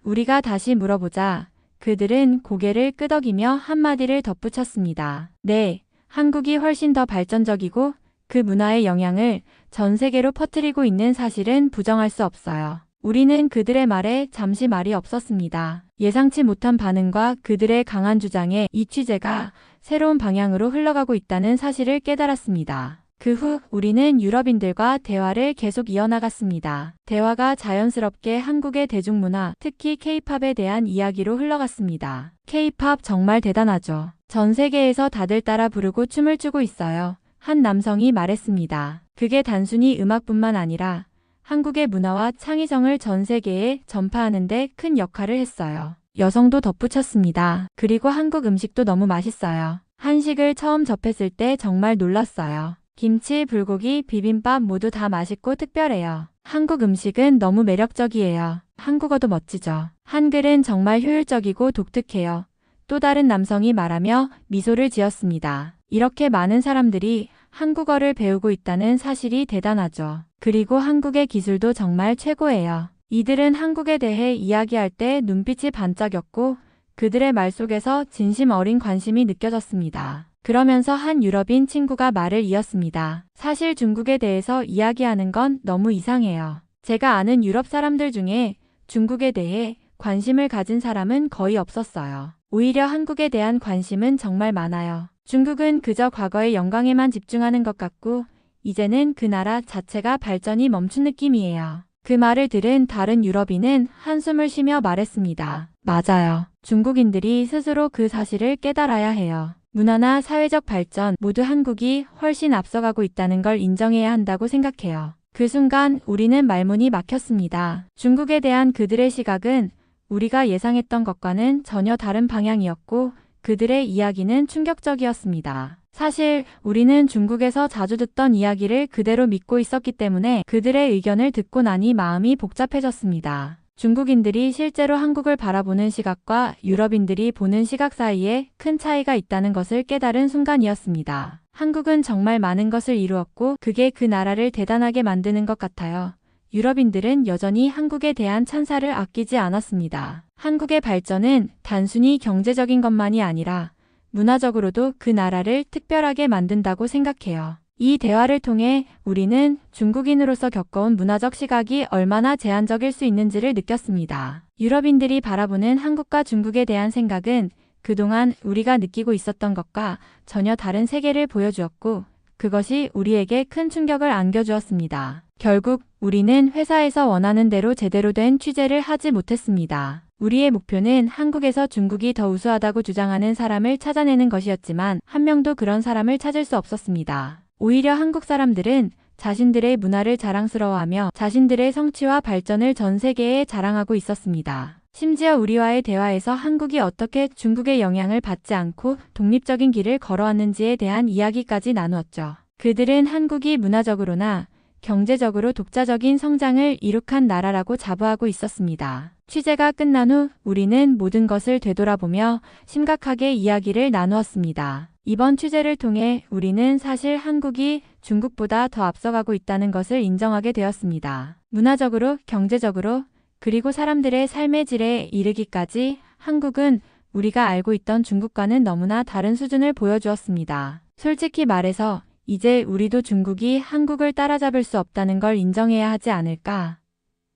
우리가 다시 물어보자 그들은 고개를 끄덕이며 한마디를 덧붙였습니다. 네, 한국이 훨씬 더 발전적이고 그 문화의 영향을 전 세계로 퍼뜨리고 있는 사실은 부정할 수 없어요. 우리는 그들의 말에 잠시 말이 없었습니다. 예상치 못한 반응과 그들의 강한 주장에 이 취재가 새로운 방향으로 흘러가고 있다는 사실을 깨달았습니다. 그 후 우리는 유럽인들과 대화를 계속 이어나갔습니다. 대화가 자연스럽게 한국의 대중문화, 특히 K-팝에 대한 이야기로 흘러갔습니다. K-팝 정말 대단하죠. 전 세계에서 다들 따라 부르고 춤을 추고 있어요. 한 남성이 말했습니다. 그게 단순히 음악뿐만 아니라 한국의 문화와 창의성을 전 세계에 전파하는 데 큰 역할을 했어요. 여성도 덧붙였습니다. 그리고 한국 음식도 너무 맛있어요. 한식을 처음 접했을 때 정말 놀랐어요. 김치, 불고기, 비빔밥 모두 다 맛있고 특별해요. 한국 음식은 너무 매력적이에요. 한국어도 멋지죠. 한글은 정말 효율적이고 독특해요. 또 다른 남성이 말하며 미소를 지었습니다. 이렇게 많은 사람들이 한국어를 배우고 있다는 사실이 대단하죠. 그리고 한국의 기술도 정말 최고예요. 이들은 한국에 대해 이야기할 때 눈빛이 반짝였고 그들의 말 속에서 진심 어린 관심이 느껴졌습니다. 그러면서 한 유럽인 친구가 말을 이었습니다. 사실 중국에 대해서 이야기하는 건 너무 이상해요. 제가 아는 유럽 사람들 중에 중국에 대해 관심을 가진 사람은 거의 없었어요. 오히려 한국에 대한 관심은 정말 많아요. 중국은 그저 과거의 영광에만 집중하는 것 같고 이제는 그 나라 자체가 발전이 멈춘 느낌이에요. 그 말을 들은 다른 유럽인은 한숨을 쉬며 말했습니다. 맞아요. 중국인들이 스스로 그 사실을 깨달아야 해요. 문화나 사회적 발전 모두 한국이 훨씬 앞서가고 있다는 걸 인정해야 한다고 생각해요. 그 순간 우리는 말문이 막혔습니다. 중국에 대한 그들의 시각은 우리가 예상했던 것과는 전혀 다른 방향이었고 그들의 이야기는 충격적이었습니다. 사실 우리는 중국에서 자주 듣던 이야기를 그대로 믿고 있었기 때문에 그들의 의견을 듣고 나니 마음이 복잡해졌습니다. 중국인들이 실제로 한국을 바라보는 시각과 유럽인들이 보는 시각 사이에 큰 차이가 있다는 것을 깨달은 순간이었습니다. 한국은 정말 많은 것을 이루었고 그게 그 나라를 대단하게 만드는 것 같아요. 유럽인들은 여전히 한국에 대한 찬사를 아끼지 않았습니다. 한국의 발전은 단순히 경제적인 것만이 아니라 문화적으로도 그 나라를 특별하게 만든다고 생각해요. 이 대화를 통해 우리는 중국인으로서 겪어온 문화적 시각이 얼마나 제한적일 수 있는지를 느꼈습니다. 유럽인들이 바라보는 한국과 중국에 대한 생각은 그동안 우리가 느끼고 있었던 것과 전혀 다른 세계를 보여주었고 그것이 우리에게 큰 충격을 안겨주었습니다. 결국 우리는 회사에서 원하는 대로 제대로 된 취재를 하지 못했습니다. 우리의 목표는 한국에서 중국이 더 우수하다고 주장하는 사람을 찾아내는 것이었지만 한 명도 그런 사람을 찾을 수 없었습니다. 오히려 한국 사람들은 자신들의 문화를 자랑스러워하며 자신들의 성취와 발전을 전 세계에 자랑하고 있었습니다. 심지어 우리와의 대화에서 한국이 어떻게 중국의 영향을 받지 않고 독립적인 길을 걸어왔는지에 대한 이야기까지 나누었죠. 그들은 한국이 문화적으로나 경제적으로 독자적인 성장을 이룩한 나라라고 자부하고 있었습니다. 취재가 끝난 후 우리는 모든 것을 되돌아보며 심각하게 이야기를 나누었습니다. 이번 취재를 통해 우리는 사실 한국이 중국보다 더 앞서가고 있다는 것을 인정하게 되었습니다. 문화적으로, 경제적으로, 그리고 사람들의 삶의 질에 이르기까지 한국은 우리가 알고 있던 중국과는 너무나 다른 수준을 보여주었습니다. 솔직히 말해서 이제 우리도 중국이 한국을 따라잡을 수 없다는 걸 인정해야 하지 않을까?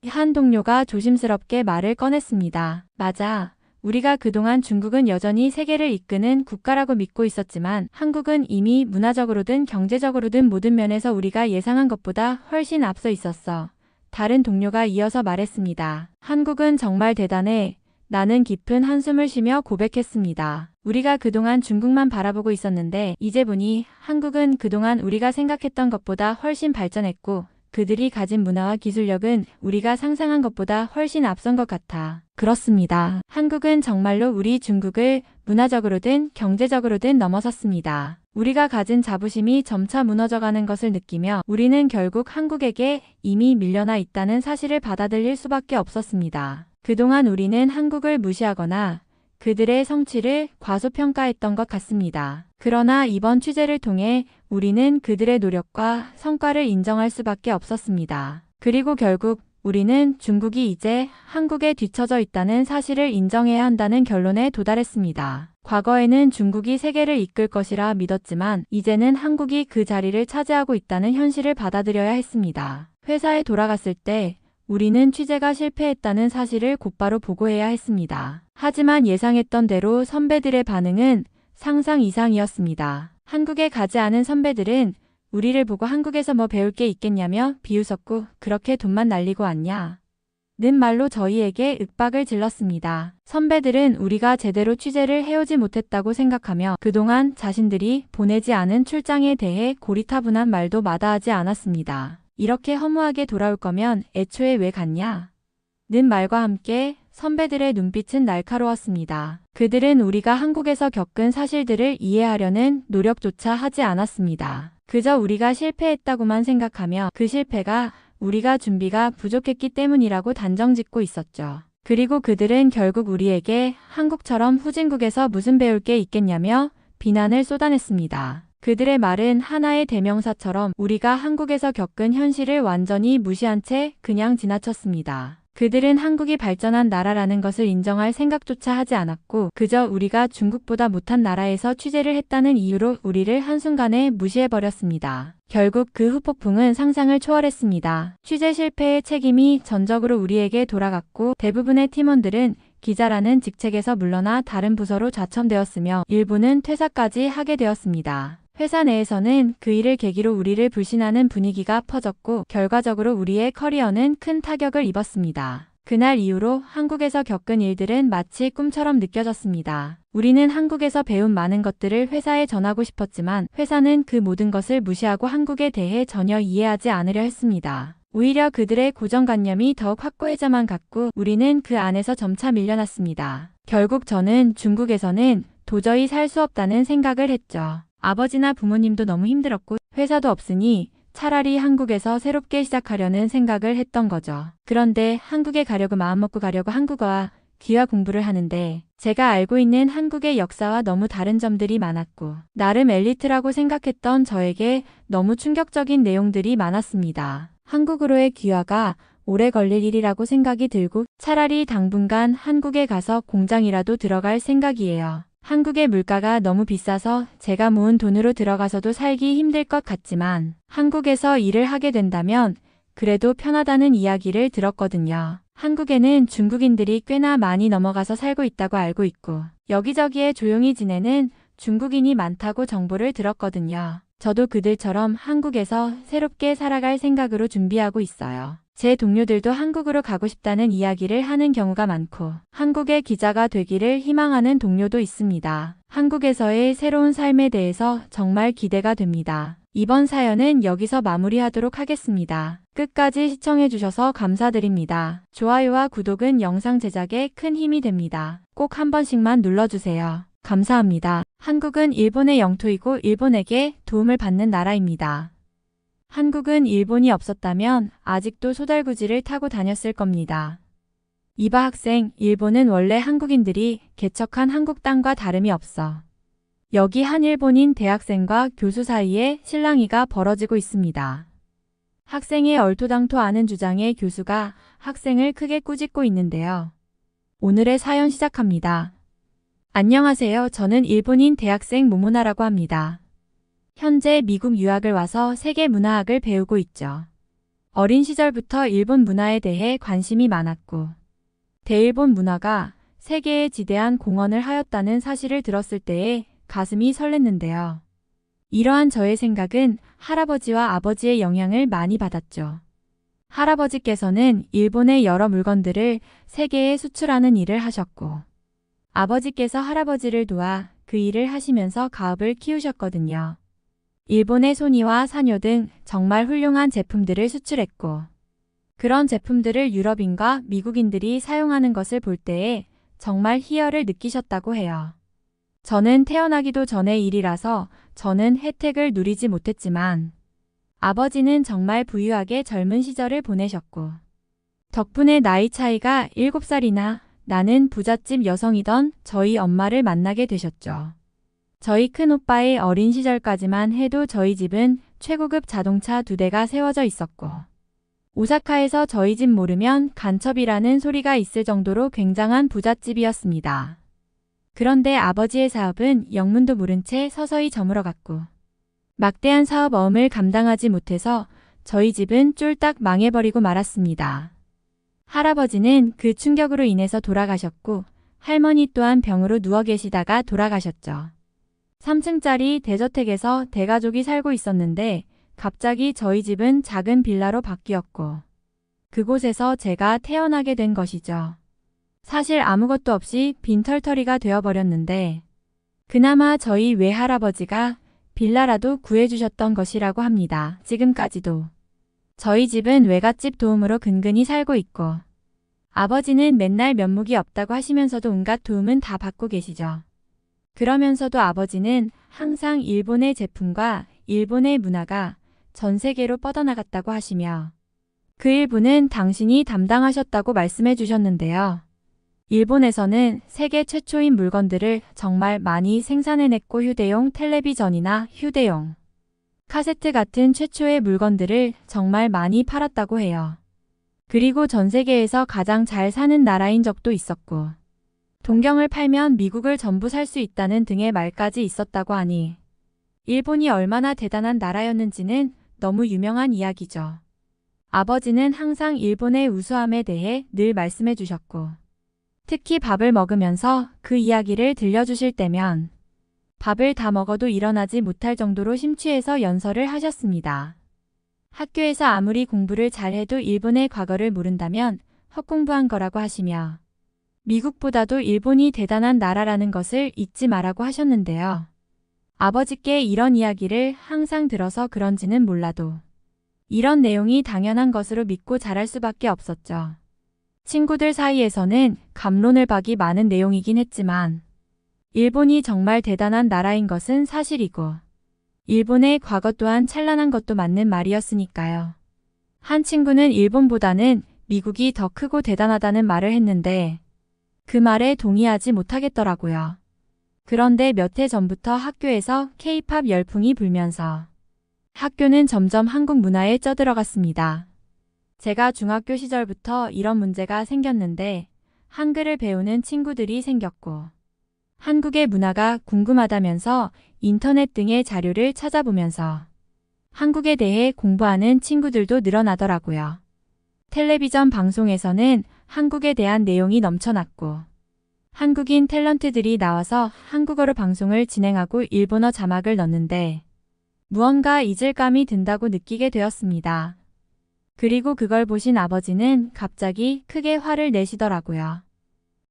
한 동료가 조심스럽게 말을 꺼냈습니다. 맞아. 우리가 그동안 중국은 여전히 세계를 이끄는 국가라고 믿고 있었지만 한국은 이미 문화적으로든 경제적으로든 모든 면에서 우리가 예상한 것보다 훨씬 앞서 있었어. 다른 동료가 이어서 말했습니다. 한국은 정말 대단해. 나는 깊은 한숨을 쉬며 고백했습니다. 우리가 그동안 중국만 바라보고 있었는데 이제 보니 한국은 그동안 우리가 생각했던 것보다 훨씬 발전했고 그들이 가진 문화와 기술력은 우리가 상상한 것보다 훨씬 앞선 것 같아. 그렇습니다. 한국은 정말로 우리 중국을 문화적으로든 경제적으로든 넘어섰습니다. 우리가 가진 자부심이 점차 무너져가는 것을 느끼며 우리는 결국 한국에게 이미 밀려나 있다는 사실을 받아들일 수밖에 없었습니다. 그동안 우리는 한국을 무시하거나 그들의 성취를 과소평가했던 것 같습니다. 그러나 이번 취재를 통해 우리는 그들의 노력과 성과를 인정할 수밖에 없었습니다. 그리고 결국 우리는 중국이 이제 한국에 뒤처져 있다는 사실을 인정해야 한다는 결론에 도달했습니다. 과거에는 중국이 세계를 이끌 것이라 믿었지만 이제는 한국이 그 자리를 차지하고 있다는 현실을 받아들여야 했습니다. 회사에 돌아갔을 때 우리는 취재가 실패했다는 사실을 곧바로 보고해야 했습니다. 하지만 예상했던 대로 선배들의 반응은 상상 이상이었습니다. 한국에 가지 않은 선배들은 우리를 보고 한국에서 뭐 배울 게 있겠냐며 비웃었고 그렇게 돈만 날리고 왔냐? 는 말로 저희에게 윽박을 질렀습니다. 선배들은 우리가 제대로 취재를 해오지 못했다고 생각하며 그동안 자신들이 보내지 않은 출장에 대해 고리타분한 말도 마다하지 않았습니다. 이렇게 허무하게 돌아올 거면 애초에 왜 갔냐? 는 말과 함께 선배들의 눈빛은 날카로웠습니다. 그들은 우리가 한국에서 겪은 사실들을 이해하려는 노력조차 하지 않았습니다. 그저 우리가 실패했다고만 생각하며 그 실패가 우리가 준비가 부족했기 때문이라고 단정짓고 있었죠. 그리고 그들은 결국 우리에게 한국처럼 후진국에서 무슨 배울 게 있겠냐며 비난을 쏟아냈습니다. 그들의 말은 하나의 대명사처럼 우리가 한국에서 겪은 현실을 완전히 무시한 채 그냥 지나쳤습니다. 그들은 한국이 발전한 나라라는 것을 인정할 생각조차 하지 않았고 그저 우리가 중국보다 못한 나라에서 취재를 했다는 이유로 우리를 한순간에 무시해버렸습니다. 결국 그 후폭풍은 상상을 초월했습니다. 취재 실패의 책임이 전적으로 우리에게 돌아갔고 대부분의 팀원들은 기자라는 직책에서 물러나 다른 부서로 좌천되었으며 일부는 퇴사까지 하게 되었습니다. 회사 내에서는 그 일을 계기로 우리를 불신하는 분위기가 퍼졌고 결과적으로 우리의 커리어는 큰 타격을 입었습니다. 그날 이후로 한국에서 겪은 일들은 마치 꿈처럼 느껴졌습니다. 우리는 한국에서 배운 많은 것들을 회사에 전하고 싶었지만 회사는 그 모든 것을 무시하고 한국에 대해 전혀 이해하지 않으려 했습니다. 오히려 그들의 고정관념이 더욱 확고해져만 갔고 우리는 그 안에서 점차 밀려났습니다. 결국 저는 중국에서는 도저히 살 수 없다는 생각을 했죠. 아버지나 부모님도 너무 힘들었고 회사도 없으니 차라리 한국에서 새롭게 시작하려는 생각을 했던 거죠. 그런데 한국에 가려고 마음먹고 가려고 한국어와 귀화 공부를 하는데 제가 알고 있는 한국의 역사와 너무 다른 점들이 많았고 나름 엘리트라고 생각했던 저에게 너무 충격적인 내용들이 많았습니다. 한국으로의 귀화가 오래 걸릴 일이라고 생각이 들고 차라리 당분간 한국에 가서 공장이라도 들어갈 생각이에요. 한국의 물가가 너무 비싸서 제가 모은 돈으로 들어가서도 살기 힘들 것 같지만 한국에서 일을 하게 된다면 그래도 편하다는 이야기를 들었거든요. 한국에는 중국인들이 꽤나 많이 넘어가서 살고 있다고 알고 있고 여기저기에 조용히 지내는 중국인이 많다고 정보를 들었거든요. 저도 그들처럼 한국에서 새롭게 살아갈 생각으로 준비하고 있어요. 제 동료들도 한국으로 가고 싶다는 이야기를 하는 경우가 많고 한국의 기자가 되기를 희망하는 동료도 있습니다. 한국에서의 새로운 삶에 대해서 정말 기대가 됩니다. 이번 사연은 여기서 마무리하도록 하겠습니다. 끝까지 시청해주셔서 감사드립니다. 좋아요와 구독은 영상 제작에 큰 힘이 됩니다. 꼭 한 번씩만 눌러주세요. 감사합니다. 한국은 일본의 영토이고 일본에게 도움을 받는 나라입니다. 한국은 일본이 없었다면 아직도 소달구지를 타고 다녔을 겁니다. 이봐 학생, 일본은 원래 한국인들이 개척한 한국 땅과 다름이 없어. 여기 한 일본인 대학생과 교수 사이에 실랑이가 벌어지고 있습니다. 학생의 얼토당토 않은 주장에 교수가 학생을 크게 꾸짖고 있는데요. 오늘의 사연 시작합니다. 안녕하세요. 저는 일본인 대학생 모모나라고 합니다. 현재 미국 유학을 와서 세계 문화학을 배우고 있죠. 어린 시절부터 일본 문화에 대해 관심이 많았고 대일본 문화가 세계에 지대한 공헌을 하였다는 사실을 들었을 때에 가슴이 설렜는데요. 이러한 저의 생각은 할아버지와 아버지의 영향을 많이 받았죠. 할아버지께서는 일본의 여러 물건들을 세계에 수출하는 일을 하셨고 아버지께서 할아버지를 도와 그 일을 하시면서 가업을 키우셨거든요. 일본의 소니와 사뇨 등 정말 훌륭한 제품들을 수출했고 그런 제품들을 유럽인과 미국인들이 사용하는 것을 볼 때에 정말 희열을 느끼셨다고 해요. 저는 태어나기도 전의 일이라서 저는 혜택을 누리지 못했지만 아버지는 정말 부유하게 젊은 시절을 보내셨고 덕분에 나이 차이가 7살이나 나는 부잣집 여성이던 저희 엄마를 만나게 되셨죠. 저희 큰오빠의 어린 시절까지만 해도 저희 집은 최고급 자동차 2대가 세워져 있었고 오사카에서 저희 집 모르면 간첩이라는 소리가 있을 정도로 굉장한 부잣집이었습니다. 그런데 아버지의 사업은 영문도 모른 채 서서히 저물어갔고 막대한 사업 어음을 감당하지 못해서 저희 집은 쫄딱 망해버리고 말았습니다. 할아버지는 그 충격으로 인해서 돌아가셨고 할머니 또한 병으로 누워 계시다가 돌아가셨죠. 3층짜리 대저택에서 대가족이 살고 있었는데 갑자기 저희 집은 작은 빌라로 바뀌었고 그곳에서 제가 태어나게 된 것이죠. 사실 아무것도 없이 빈털터리가 되어버렸는데 그나마 저희 외할아버지가 빌라라도 구해주셨던 것이라고 합니다. 지금까지도. 저희 집은 외갓집 도움으로 근근히 살고 있고 아버지는 맨날 면목이 없다고 하시면서도 온갖 도움은 다 받고 계시죠. 그러면서도 아버지는 항상 일본의 제품과 일본의 문화가 전 세계로 뻗어나갔다고 하시며 그 일부는 당신이 담당하셨다고 말씀해 주셨는데요. 일본에서는 세계 최초인 물건들을 정말 많이 생산해냈고 휴대용 텔레비전이나 휴대용 카세트 같은 최초의 물건들을 정말 많이 팔았다고 해요. 그리고 전 세계에서 가장 잘 사는 나라인 적도 있었고 동경을 팔면 미국을 전부 살 수 있다는 등의 말까지 있었다고 하니 일본이 얼마나 대단한 나라였는지는 너무 유명한 이야기죠. 아버지는 항상 일본의 우수함에 대해 늘 말씀해 주셨고 특히 밥을 먹으면서 그 이야기를 들려주실 때면 밥을 다 먹어도 일어나지 못할 정도로 심취해서 연설을 하셨습니다. 학교에서 아무리 공부를 잘해도 일본의 과거를 모른다면 헛공부한 거라고 하시며 미국보다도 일본이 대단한 나라라는 것을 잊지 말라고 하셨는데요. 아버지께 이런 이야기를 항상 들어서 그런지는 몰라도 이런 내용이 당연한 것으로 믿고 자랄 수밖에 없었죠. 친구들 사이에서는 갑론을 박이 많은 내용이긴 했지만 일본이 정말 대단한 나라인 것은 사실이고 일본의 과거 또한 찬란한 것도 맞는 말이었으니까요. 한 친구는 일본보다는 미국이 더 크고 대단하다는 말을 했는데 그 말에 동의하지 못하겠더라고요. 그런데 몇 해 전부터 학교에서 K-팝 열풍이 불면서 학교는 점점 한국 문화에 쩌들어갔습니다. 제가 중학교 시절부터 이런 문제가 생겼는데 한글을 배우는 친구들이 생겼고 한국의 문화가 궁금하다면서 인터넷 등의 자료를 찾아보면서 한국에 대해 공부하는 친구들도 늘어나더라고요. 텔레비전 방송에서는 한국에 대한 내용이 넘쳐났고 한국인 탤런트들이 나와서 한국어로 방송을 진행하고 일본어 자막을 넣는데 무언가 잊을감이 든다고 느끼게 되었습니다. 그리고 그걸 보신 아버지는 갑자기 크게 화를 내시더라고요.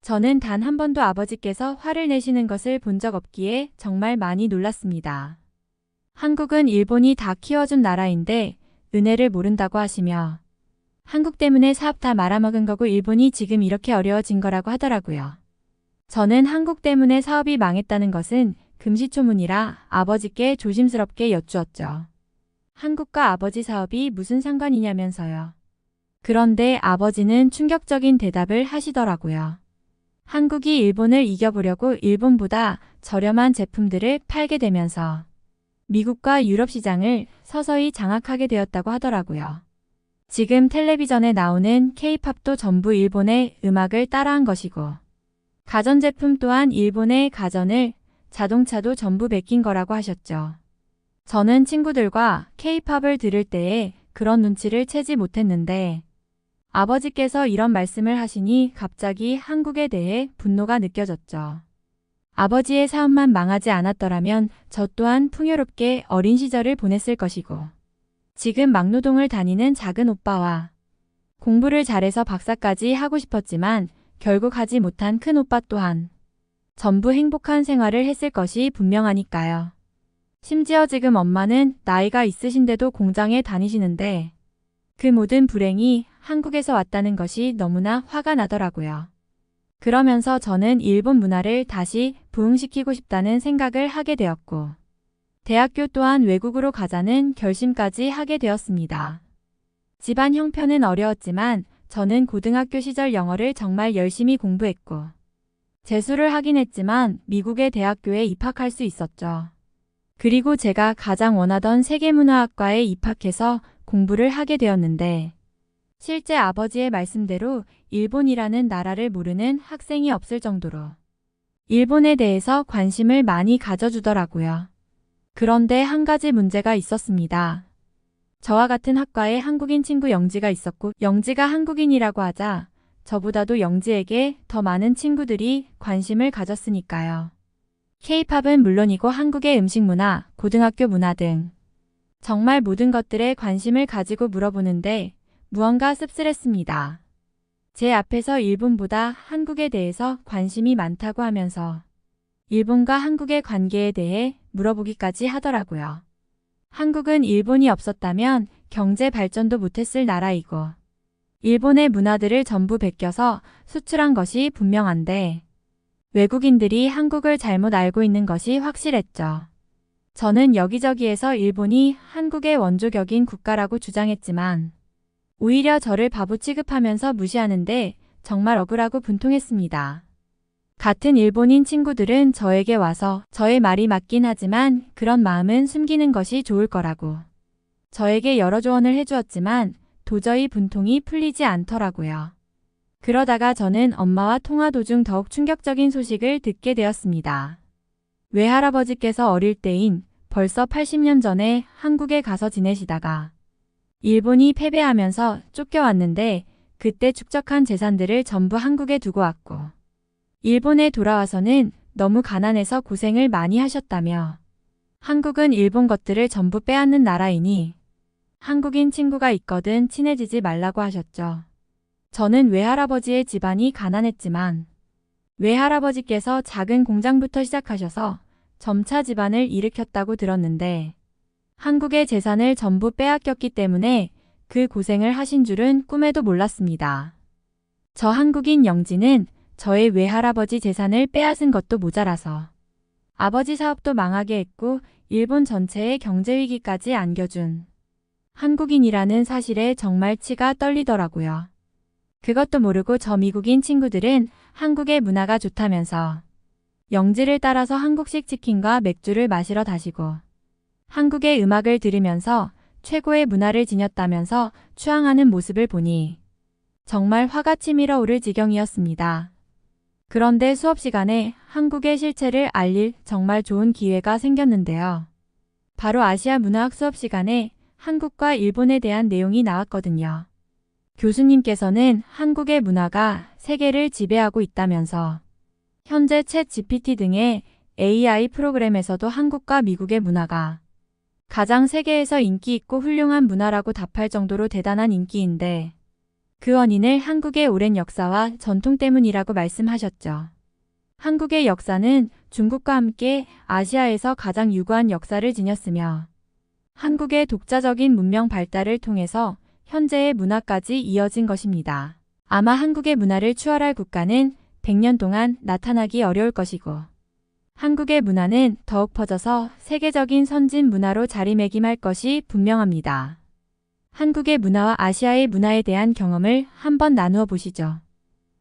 저는 단 한 번도 아버지께서 화를 내시는 것을 본 적 없기에 정말 많이 놀랐습니다. 한국은 일본이 다 키워준 나라인데 은혜를 모른다고 하시며 한국 때문에 사업 다 말아먹은 거고 일본이 지금 이렇게 어려워진 거라고 하더라고요. 저는 한국 때문에 사업이 망했다는 것은 금시초문이라 아버지께 조심스럽게 여쭈었죠. 한국과 아버지 사업이 무슨 상관이냐면서요. 그런데 아버지는 충격적인 대답을 하시더라고요. 한국이 일본을 이겨보려고 일본보다 저렴한 제품들을 팔게 되면서 미국과 유럽 시장을 서서히 장악하게 되었다고 하더라고요. 지금 텔레비전에 나오는 K-팝도 전부 일본의 음악을 따라한 것이고 가전제품 또한 일본의 가전을 자동차도 전부 베낀 거라고 하셨죠. 저는 친구들과 K-팝을 들을 때에 그런 눈치를 채지 못했는데 아버지께서 이런 말씀을 하시니 갑자기 한국에 대해 분노가 느껴졌죠. 아버지의 사업만 망하지 않았더라면 저 또한 풍요롭게 어린 시절을 보냈을 것이고 지금 막노동을 다니는 작은 오빠와 공부를 잘해서 박사까지 하고 싶었지만 결국 하지 못한 큰 오빠 또한 전부 행복한 생활을 했을 것이 분명하니까요. 심지어 지금 엄마는 나이가 있으신데도 공장에 다니시는데 그 모든 불행이 한국에서 왔다는 것이 너무나 화가 나더라고요. 그러면서 저는 일본 문화를 다시 부흥시키고 싶다는 생각을 하게 되었고 대학교 또한 외국으로 가자는 결심까지 하게 되었습니다. 집안 형편은 어려웠지만 저는 고등학교 시절 영어를 정말 열심히 공부했고 재수를 하긴 했지만 미국의 대학교에 입학할 수 있었죠. 그리고 제가 가장 원하던 세계문화학과에 입학해서 공부를 하게 되었는데 실제 아버지의 말씀대로 일본이라는 나라를 모르는 학생이 없을 정도로 일본에 대해서 관심을 많이 가져주더라고요. 그런데 한 가지 문제가 있었습니다. 저와 같은 학과에 한국인 친구 영지가 있었고 영지가 한국인이라고 하자 저보다도 영지에게 더 많은 친구들이 관심을 가졌으니까요. K-팝은 물론이고 한국의 음식 문화, 고등학교 문화 등 정말 모든 것들에 관심을 가지고 물어보는데 무언가 씁쓸했습니다. 제 앞에서 일본보다 한국에 대해서 관심이 많다고 하면서 일본과 한국의 관계에 대해 물어보기까지 하더라고요. 한국은 일본이 없었다면 경제 발전도 못했을 나라이고 일본의 문화들을 전부 베껴서 수출한 것이 분명한데 외국인들이 한국을 잘못 알고 있는 것이 확실했죠. 저는 여기저기에서 일본이 한국의 원조격인 국가라고 주장했지만 오히려 저를 바보 취급하면서 무시하는데 정말 억울하고 분통했습니다. 같은 일본인 친구들은 저에게 와서 저의 말이 맞긴 하지만 그런 마음은 숨기는 것이 좋을 거라고 저에게 여러 조언을 해주었지만 도저히 분통이 풀리지 않더라고요. 그러다가 저는 엄마와 통화 도중 더욱 충격적인 소식을 듣게 되었습니다. 외할아버지께서 어릴 때인 벌써 80년 전에 한국에 가서 지내시다가 일본이 패배하면서 쫓겨왔는데 그때 축적한 재산들을 전부 한국에 두고 왔고 일본에 돌아와서는 너무 가난해서 고생을 많이 하셨다며 한국은 일본 것들을 전부 빼앗는 나라이니 한국인 친구가 있거든 친해지지 말라고 하셨죠. 저는 외할아버지의 집안이 가난했지만 외할아버지께서 작은 공장부터 시작하셔서 점차 집안을 일으켰다고 들었는데 한국의 재산을 전부 빼앗겼기 때문에 그 고생을 하신 줄은 꿈에도 몰랐습니다. 저 한국인 영지는 저의 외할아버지 재산을 빼앗은 것도 모자라서 아버지 사업도 망하게 했고 일본 전체의 경제위기까지 안겨준 한국인이라는 사실에 정말 치가 떨리더라고요. 그것도 모르고 저 미국인 친구들은 한국의 문화가 좋다면서 영지를 따라서 한국식 치킨과 맥주를 마시러 다시고 한국의 음악을 들으면서 최고의 문화를 지녔다면서 추앙하는 모습을 보니 정말 화가 치밀어 오를 지경이었습니다. 그런데 수업 시간에 한국의 실체를 알릴 정말 좋은 기회가 생겼는데요. 바로 아시아 문화학 수업 시간에 한국과 일본에 대한 내용이 나왔거든요. 교수님께서는 한국의 문화가 세계를 지배하고 있다면서 현재 챗 GPT 등의 AI 프로그램에서도 한국과 미국의 문화가 가장 세계에서 인기 있고 훌륭한 문화라고 답할 정도로 대단한 인기인데 그 원인을 한국의 오랜 역사와 전통 때문이라고 말씀하셨죠. 한국의 역사는 중국과 함께 아시아에서 가장 유구한 역사를 지녔으며 한국의 독자적인 문명 발달을 통해서 현재의 문화까지 이어진 것입니다. 아마 한국의 문화를 추월할 국가는 100년 동안 나타나기 어려울 것이고 한국의 문화는 더욱 퍼져서 세계적인 선진 문화로 자리매김할 것이 분명합니다. 한국의 문화와 아시아의 문화에 대한 경험을 한번 나누어 보시죠.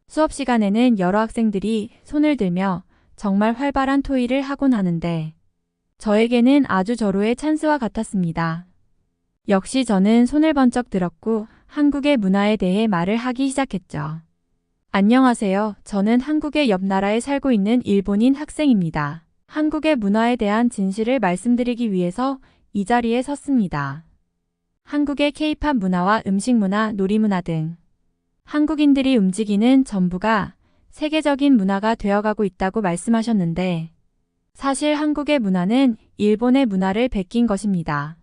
수업 시간에는 여러 학생들이 손을 들며 정말 활발한 토의를 하곤 하는데 저에게는 아주 절호의 찬스와 같았습니다. 역시 저는 손을 번쩍 들었고 한국의 문화에 대해 말을 하기 시작했죠. 안녕하세요. 저는 한국의 옆 나라에 살고 있는 일본인 학생입니다. 한국의 문화에 대한 진실을 말씀드리기 위해서 이 자리에 섰습니다. 한국의 K-팝 문화와 음식 문화, 놀이문화 등 한국인들이 움직이는 전부가 세계적인 문화가 되어가고 있다고 말씀하셨는데 사실 한국의 문화는 일본의 문화를 베낀 것입니다.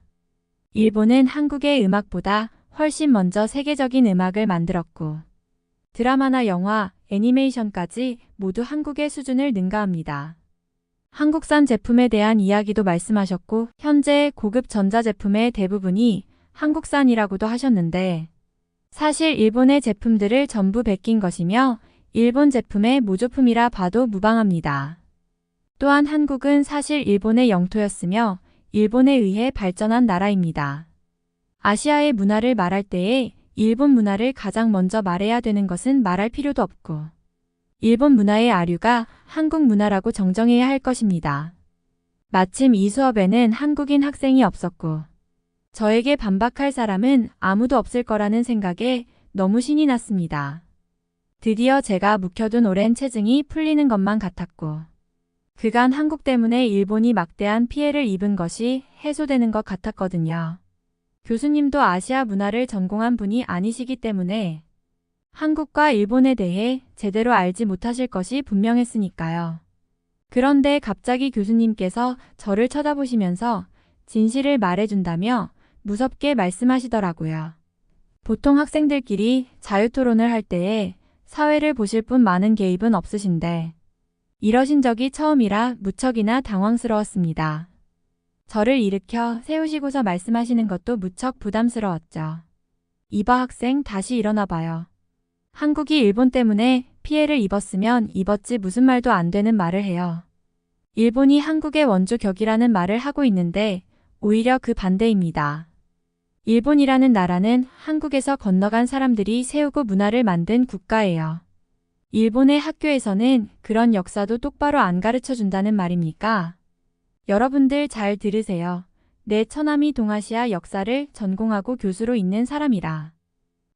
일본은 한국의 음악보다 훨씬 먼저 세계적인 음악을 만들었고 드라마나 영화, 애니메이션까지 모두 한국의 수준을 능가합니다. 한국산 제품에 대한 이야기도 말씀하셨고 현재 고급 전자제품의 대부분이 한국산이라고도 하셨는데 사실 일본의 제품들을 전부 베낀 것이며 일본 제품의 모조품이라 봐도 무방합니다. 또한 한국은 사실 일본의 영토였으며 일본에 의해 발전한 나라입니다. 아시아의 문화를 말할 때에 일본 문화를 가장 먼저 말해야 되는 것은 말할 필요도 없고 일본 문화의 아류가 한국 문화라고 정정해야 할 것입니다. 마침 이 수업에는 한국인 학생이 없었고 저에게 반박할 사람은 아무도 없을 거라는 생각에 너무 신이 났습니다. 드디어 제가 묵혀둔 오랜 체증이 풀리는 것만 같았고 그간 한국 때문에 일본이 막대한 피해를 입은 것이 해소되는 것 같았거든요. 교수님도 아시아 문화를 전공한 분이 아니시기 때문에 한국과 일본에 대해 제대로 알지 못하실 것이 분명했으니까요. 그런데 갑자기 교수님께서 저를 쳐다보시면서 진실을 말해준다며 무섭게 말씀하시더라고요. 보통 학생들끼리 자유토론을 할 때에 사회를 보실 분 많은 개입은 없으신데 이러신 적이 처음이라 무척이나 당황스러웠습니다. 저를 일으켜 세우시고서 말씀하시는 것도 무척 부담스러웠죠. 이봐 학생 다시 일어나 봐요. 한국이 일본 때문에 피해를 입었으면 입었지 무슨 말도 안 되는 말을 해요. 일본이 한국의 원조 격이라는 말을 하고 있는데 오히려 그 반대입니다. 일본이라는 나라는 한국에서 건너간 사람들이 세우고 문화를 만든 국가예요. 일본의 학교에서는 그런 역사도 똑바로 안 가르쳐 준다는 말입니까? 여러분들 잘 들으세요. 내 처남이 동아시아 역사를 전공하고 교수로 있는 사람이라.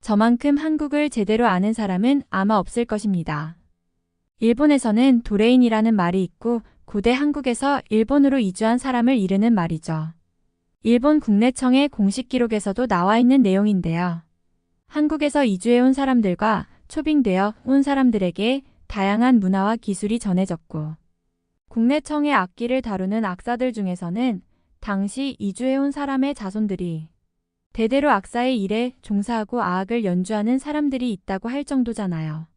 저만큼 한국을 제대로 아는 사람은 아마 없을 것입니다. 일본에서는 도레인이라는 말이 있고 고대 한국에서 일본으로 이주한 사람을 이르는 말이죠. 일본 국내청의 공식 기록에서도 나와 있는 내용인데요. 한국에서 이주해온 사람들과 초빙되어 온 사람들에게 다양한 문화와 기술이 전해졌고, 국내 청의 악기를 다루는 악사들 중에서는 당시 이주해온 사람의 자손들이 대대로 악사의 일에 종사하고 아악을 연주하는 사람들이 있다고 할 정도잖아요.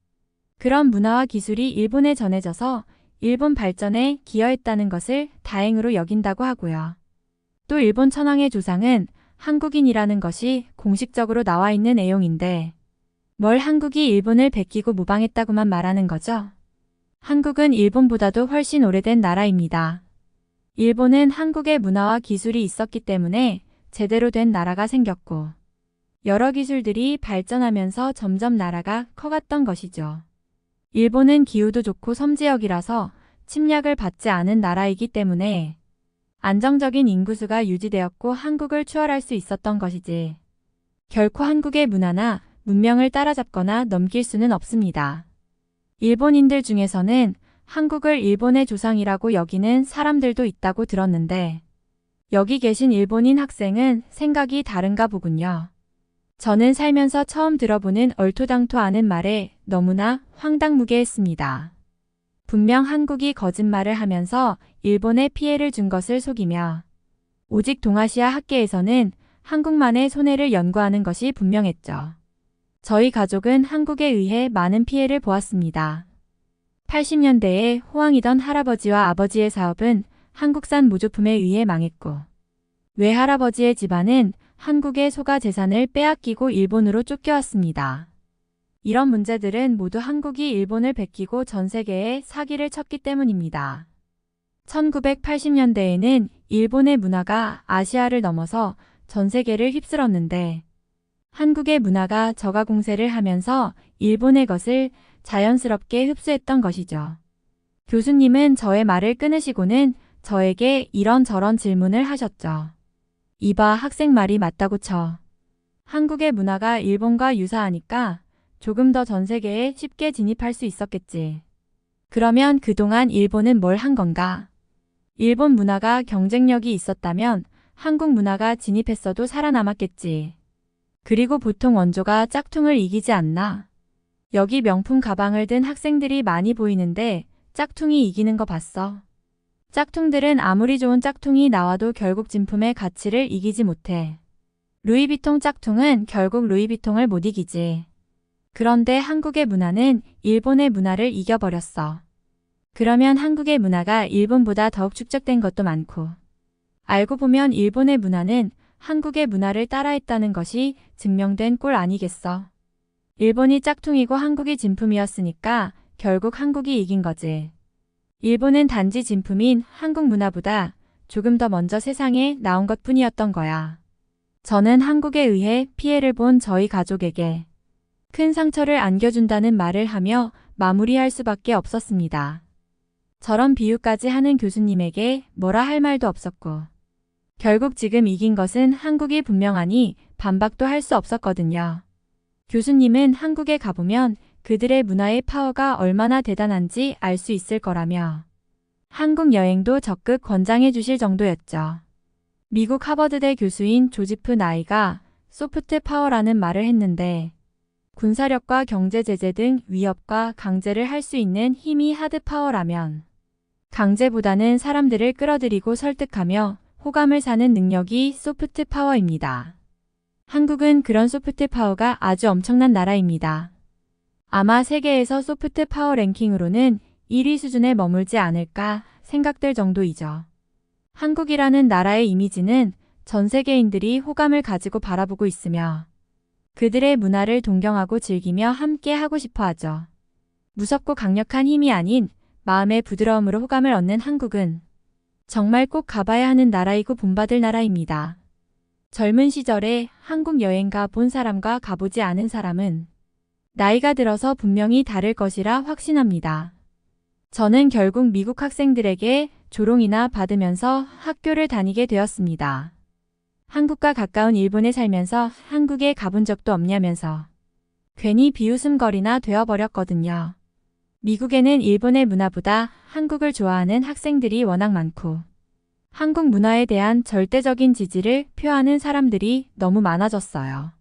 그런 문화와 기술이 일본에 전해져서 일본 발전에 기여했다는 것을 다행으로 여긴다고 하고요. 또 일본 천황의 조상은 한국인이라는 것이 공식적으로 나와 있는 내용인데 뭘 한국이 일본을 베끼고 모방했다고만 말하는 거죠? 한국은 일본보다도 훨씬 오래된 나라입니다. 일본은 한국의 문화와 기술이 있었기 때문에 제대로 된 나라가 생겼고 여러 기술들이 발전하면서 점점 나라가 커갔던 것이죠. 일본은 기후도 좋고 섬지역이라서 침략을 받지 않은 나라이기 때문에 안정적인 인구수가 유지되었고 한국을 추월할 수 있었던 것이지 결코 한국의 문화나 문명을 따라잡거나 넘길 수는 없습니다. 일본인들 중에서는 한국을 일본의 조상이라고 여기는 사람들도 있다고 들었는데 여기 계신 일본인 학생은 생각이 다른가 보군요. 저는 살면서 처음 들어보는 얼토당토 않은 말에 너무나 황당무계했습니다. 분명 한국이 거짓말을 하면서 일본에 피해를 준 것을 속이며 오직 동아시아 학계에서는 한국만의 손해를 연구하는 것이 분명했죠. 저희 가족은 한국에 의해 많은 피해를 보았습니다. 80년대에 호황이던 할아버지와 아버지의 사업은 한국산 무조품에 의해 망했고 외할아버지의 집안은 한국의 소가 재산을 빼앗기고 일본으로 쫓겨왔습니다. 이런 문제들은 모두 한국이 일본을 베끼고 전 세계에 사기를 쳤기 때문입니다. 1980년대에는 일본의 문화가 아시아를 넘어서 전 세계를 휩쓸었는데 한국의 문화가 저가 공세를 하면서 일본의 것을 자연스럽게 흡수했던 것이죠. 교수님은 저의 말을 끊으시고는 저에게 이런저런 질문을 하셨죠. 이봐, 학생 말이 맞다고 쳐. 한국의 문화가 일본과 유사하니까 조금 더 전 세계에 쉽게 진입할 수 있었겠지. 그러면 그동안 일본은 뭘 한 건가? 일본 문화가 경쟁력이 있었다면 한국 문화가 진입했어도 살아남았겠지. 그리고 보통 원조가 짝퉁을 이기지 않나? 여기 명품 가방을 든 학생들이 많이 보이는데 짝퉁이 이기는 거 봤어? 짝퉁들은 아무리 좋은 짝퉁이 나와도 결국 진품의 가치를 이기지 못해. 루이비통 짝퉁은 결국 루이비통을 못 이기지. 그런데 한국의 문화는 일본의 문화를 이겨버렸어. 그러면 한국의 문화가 일본보다 더욱 축적된 것도 많고 알고 보면 일본의 문화는 한국의 문화를 따라했다는 것이 증명된 꼴 아니겠어. 일본이 짝퉁이고 한국이 진품이었으니까 결국 한국이 이긴 거지. 일본은 단지 진품인 한국 문화보다 조금 더 먼저 세상에 나온 것뿐이었던 거야. 저는 한국에 의해 피해를 본 저희 가족에게 큰 상처를 안겨준다는 말을 하며 마무리할 수밖에 없었습니다. 저런 비유까지 하는 교수님에게 뭐라 할 말도 없었고 결국 지금 이긴 것은 한국이 분명하니 반박도 할 수 없었거든요. 교수님은 한국에 가보면 그들의 문화의 파워가 얼마나 대단한지 알 수 있을 거라며 한국 여행도 적극 권장해 주실 정도였죠. 미국 하버드대 교수인 조지프 나이가 소프트 파워라는 말을 했는데 군사력과 경제 제재 등 위협과 강제를 할 수 있는 힘이 하드 파워라면 강제보다는 사람들을 끌어들이고 설득하며 호감을 사는 능력이 소프트 파워입니다. 한국은 그런 소프트 파워가 아주 엄청난 나라입니다. 아마 세계에서 소프트 파워 랭킹으로는 1위 수준에 머물지 않을까 생각될 정도이죠. 한국이라는 나라의 이미지는 전 세계인들이 호감을 가지고 바라보고 있으며 그들의 문화를 동경하고 즐기며 함께 하고 싶어 하죠. 무섭고 강력한 힘이 아닌 마음의 부드러움으로 호감을 얻는 한국은 정말 꼭 가봐야 하는 나라이고 본받을 나라입니다. 젊은 시절에 한국 여행 가본 사람과 가보지 않은 사람은 나이가 들어서 분명히 다를 것이라 확신합니다. 저는 결국 미국 학생들에게 조롱이나 받으면서 학교를 다니게 되었습니다. 한국과 가까운 일본에 살면서 한국에 가본 적도 없냐면서 괜히 비웃음거리나 되어버렸거든요. 미국에는 일본의 문화보다 한국을 좋아하는 학생들이 워낙 많고 한국 문화에 대한 절대적인 지지를 표하는 사람들이 너무 많아졌어요.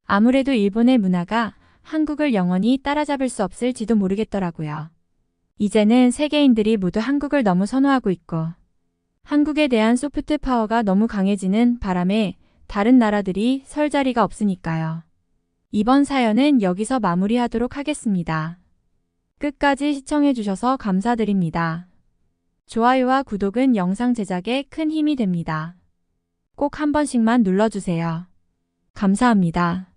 아무래도 일본의 문화가 한국을 영원히 따라잡을 수 없을지도 모르겠더라고요. 이제는 세계인들이 모두 한국을 너무 선호하고 있고 한국에 대한 소프트 파워가 너무 강해지는 바람에 다른 나라들이 설 자리가 없으니까요. 이번 사연은 여기서 마무리하도록 하겠습니다. 끝까지 시청해주셔서 감사드립니다. 좋아요와 구독은 영상 제작에 큰 힘이 됩니다. 꼭 한 번씩만 눌러주세요. 감사합니다.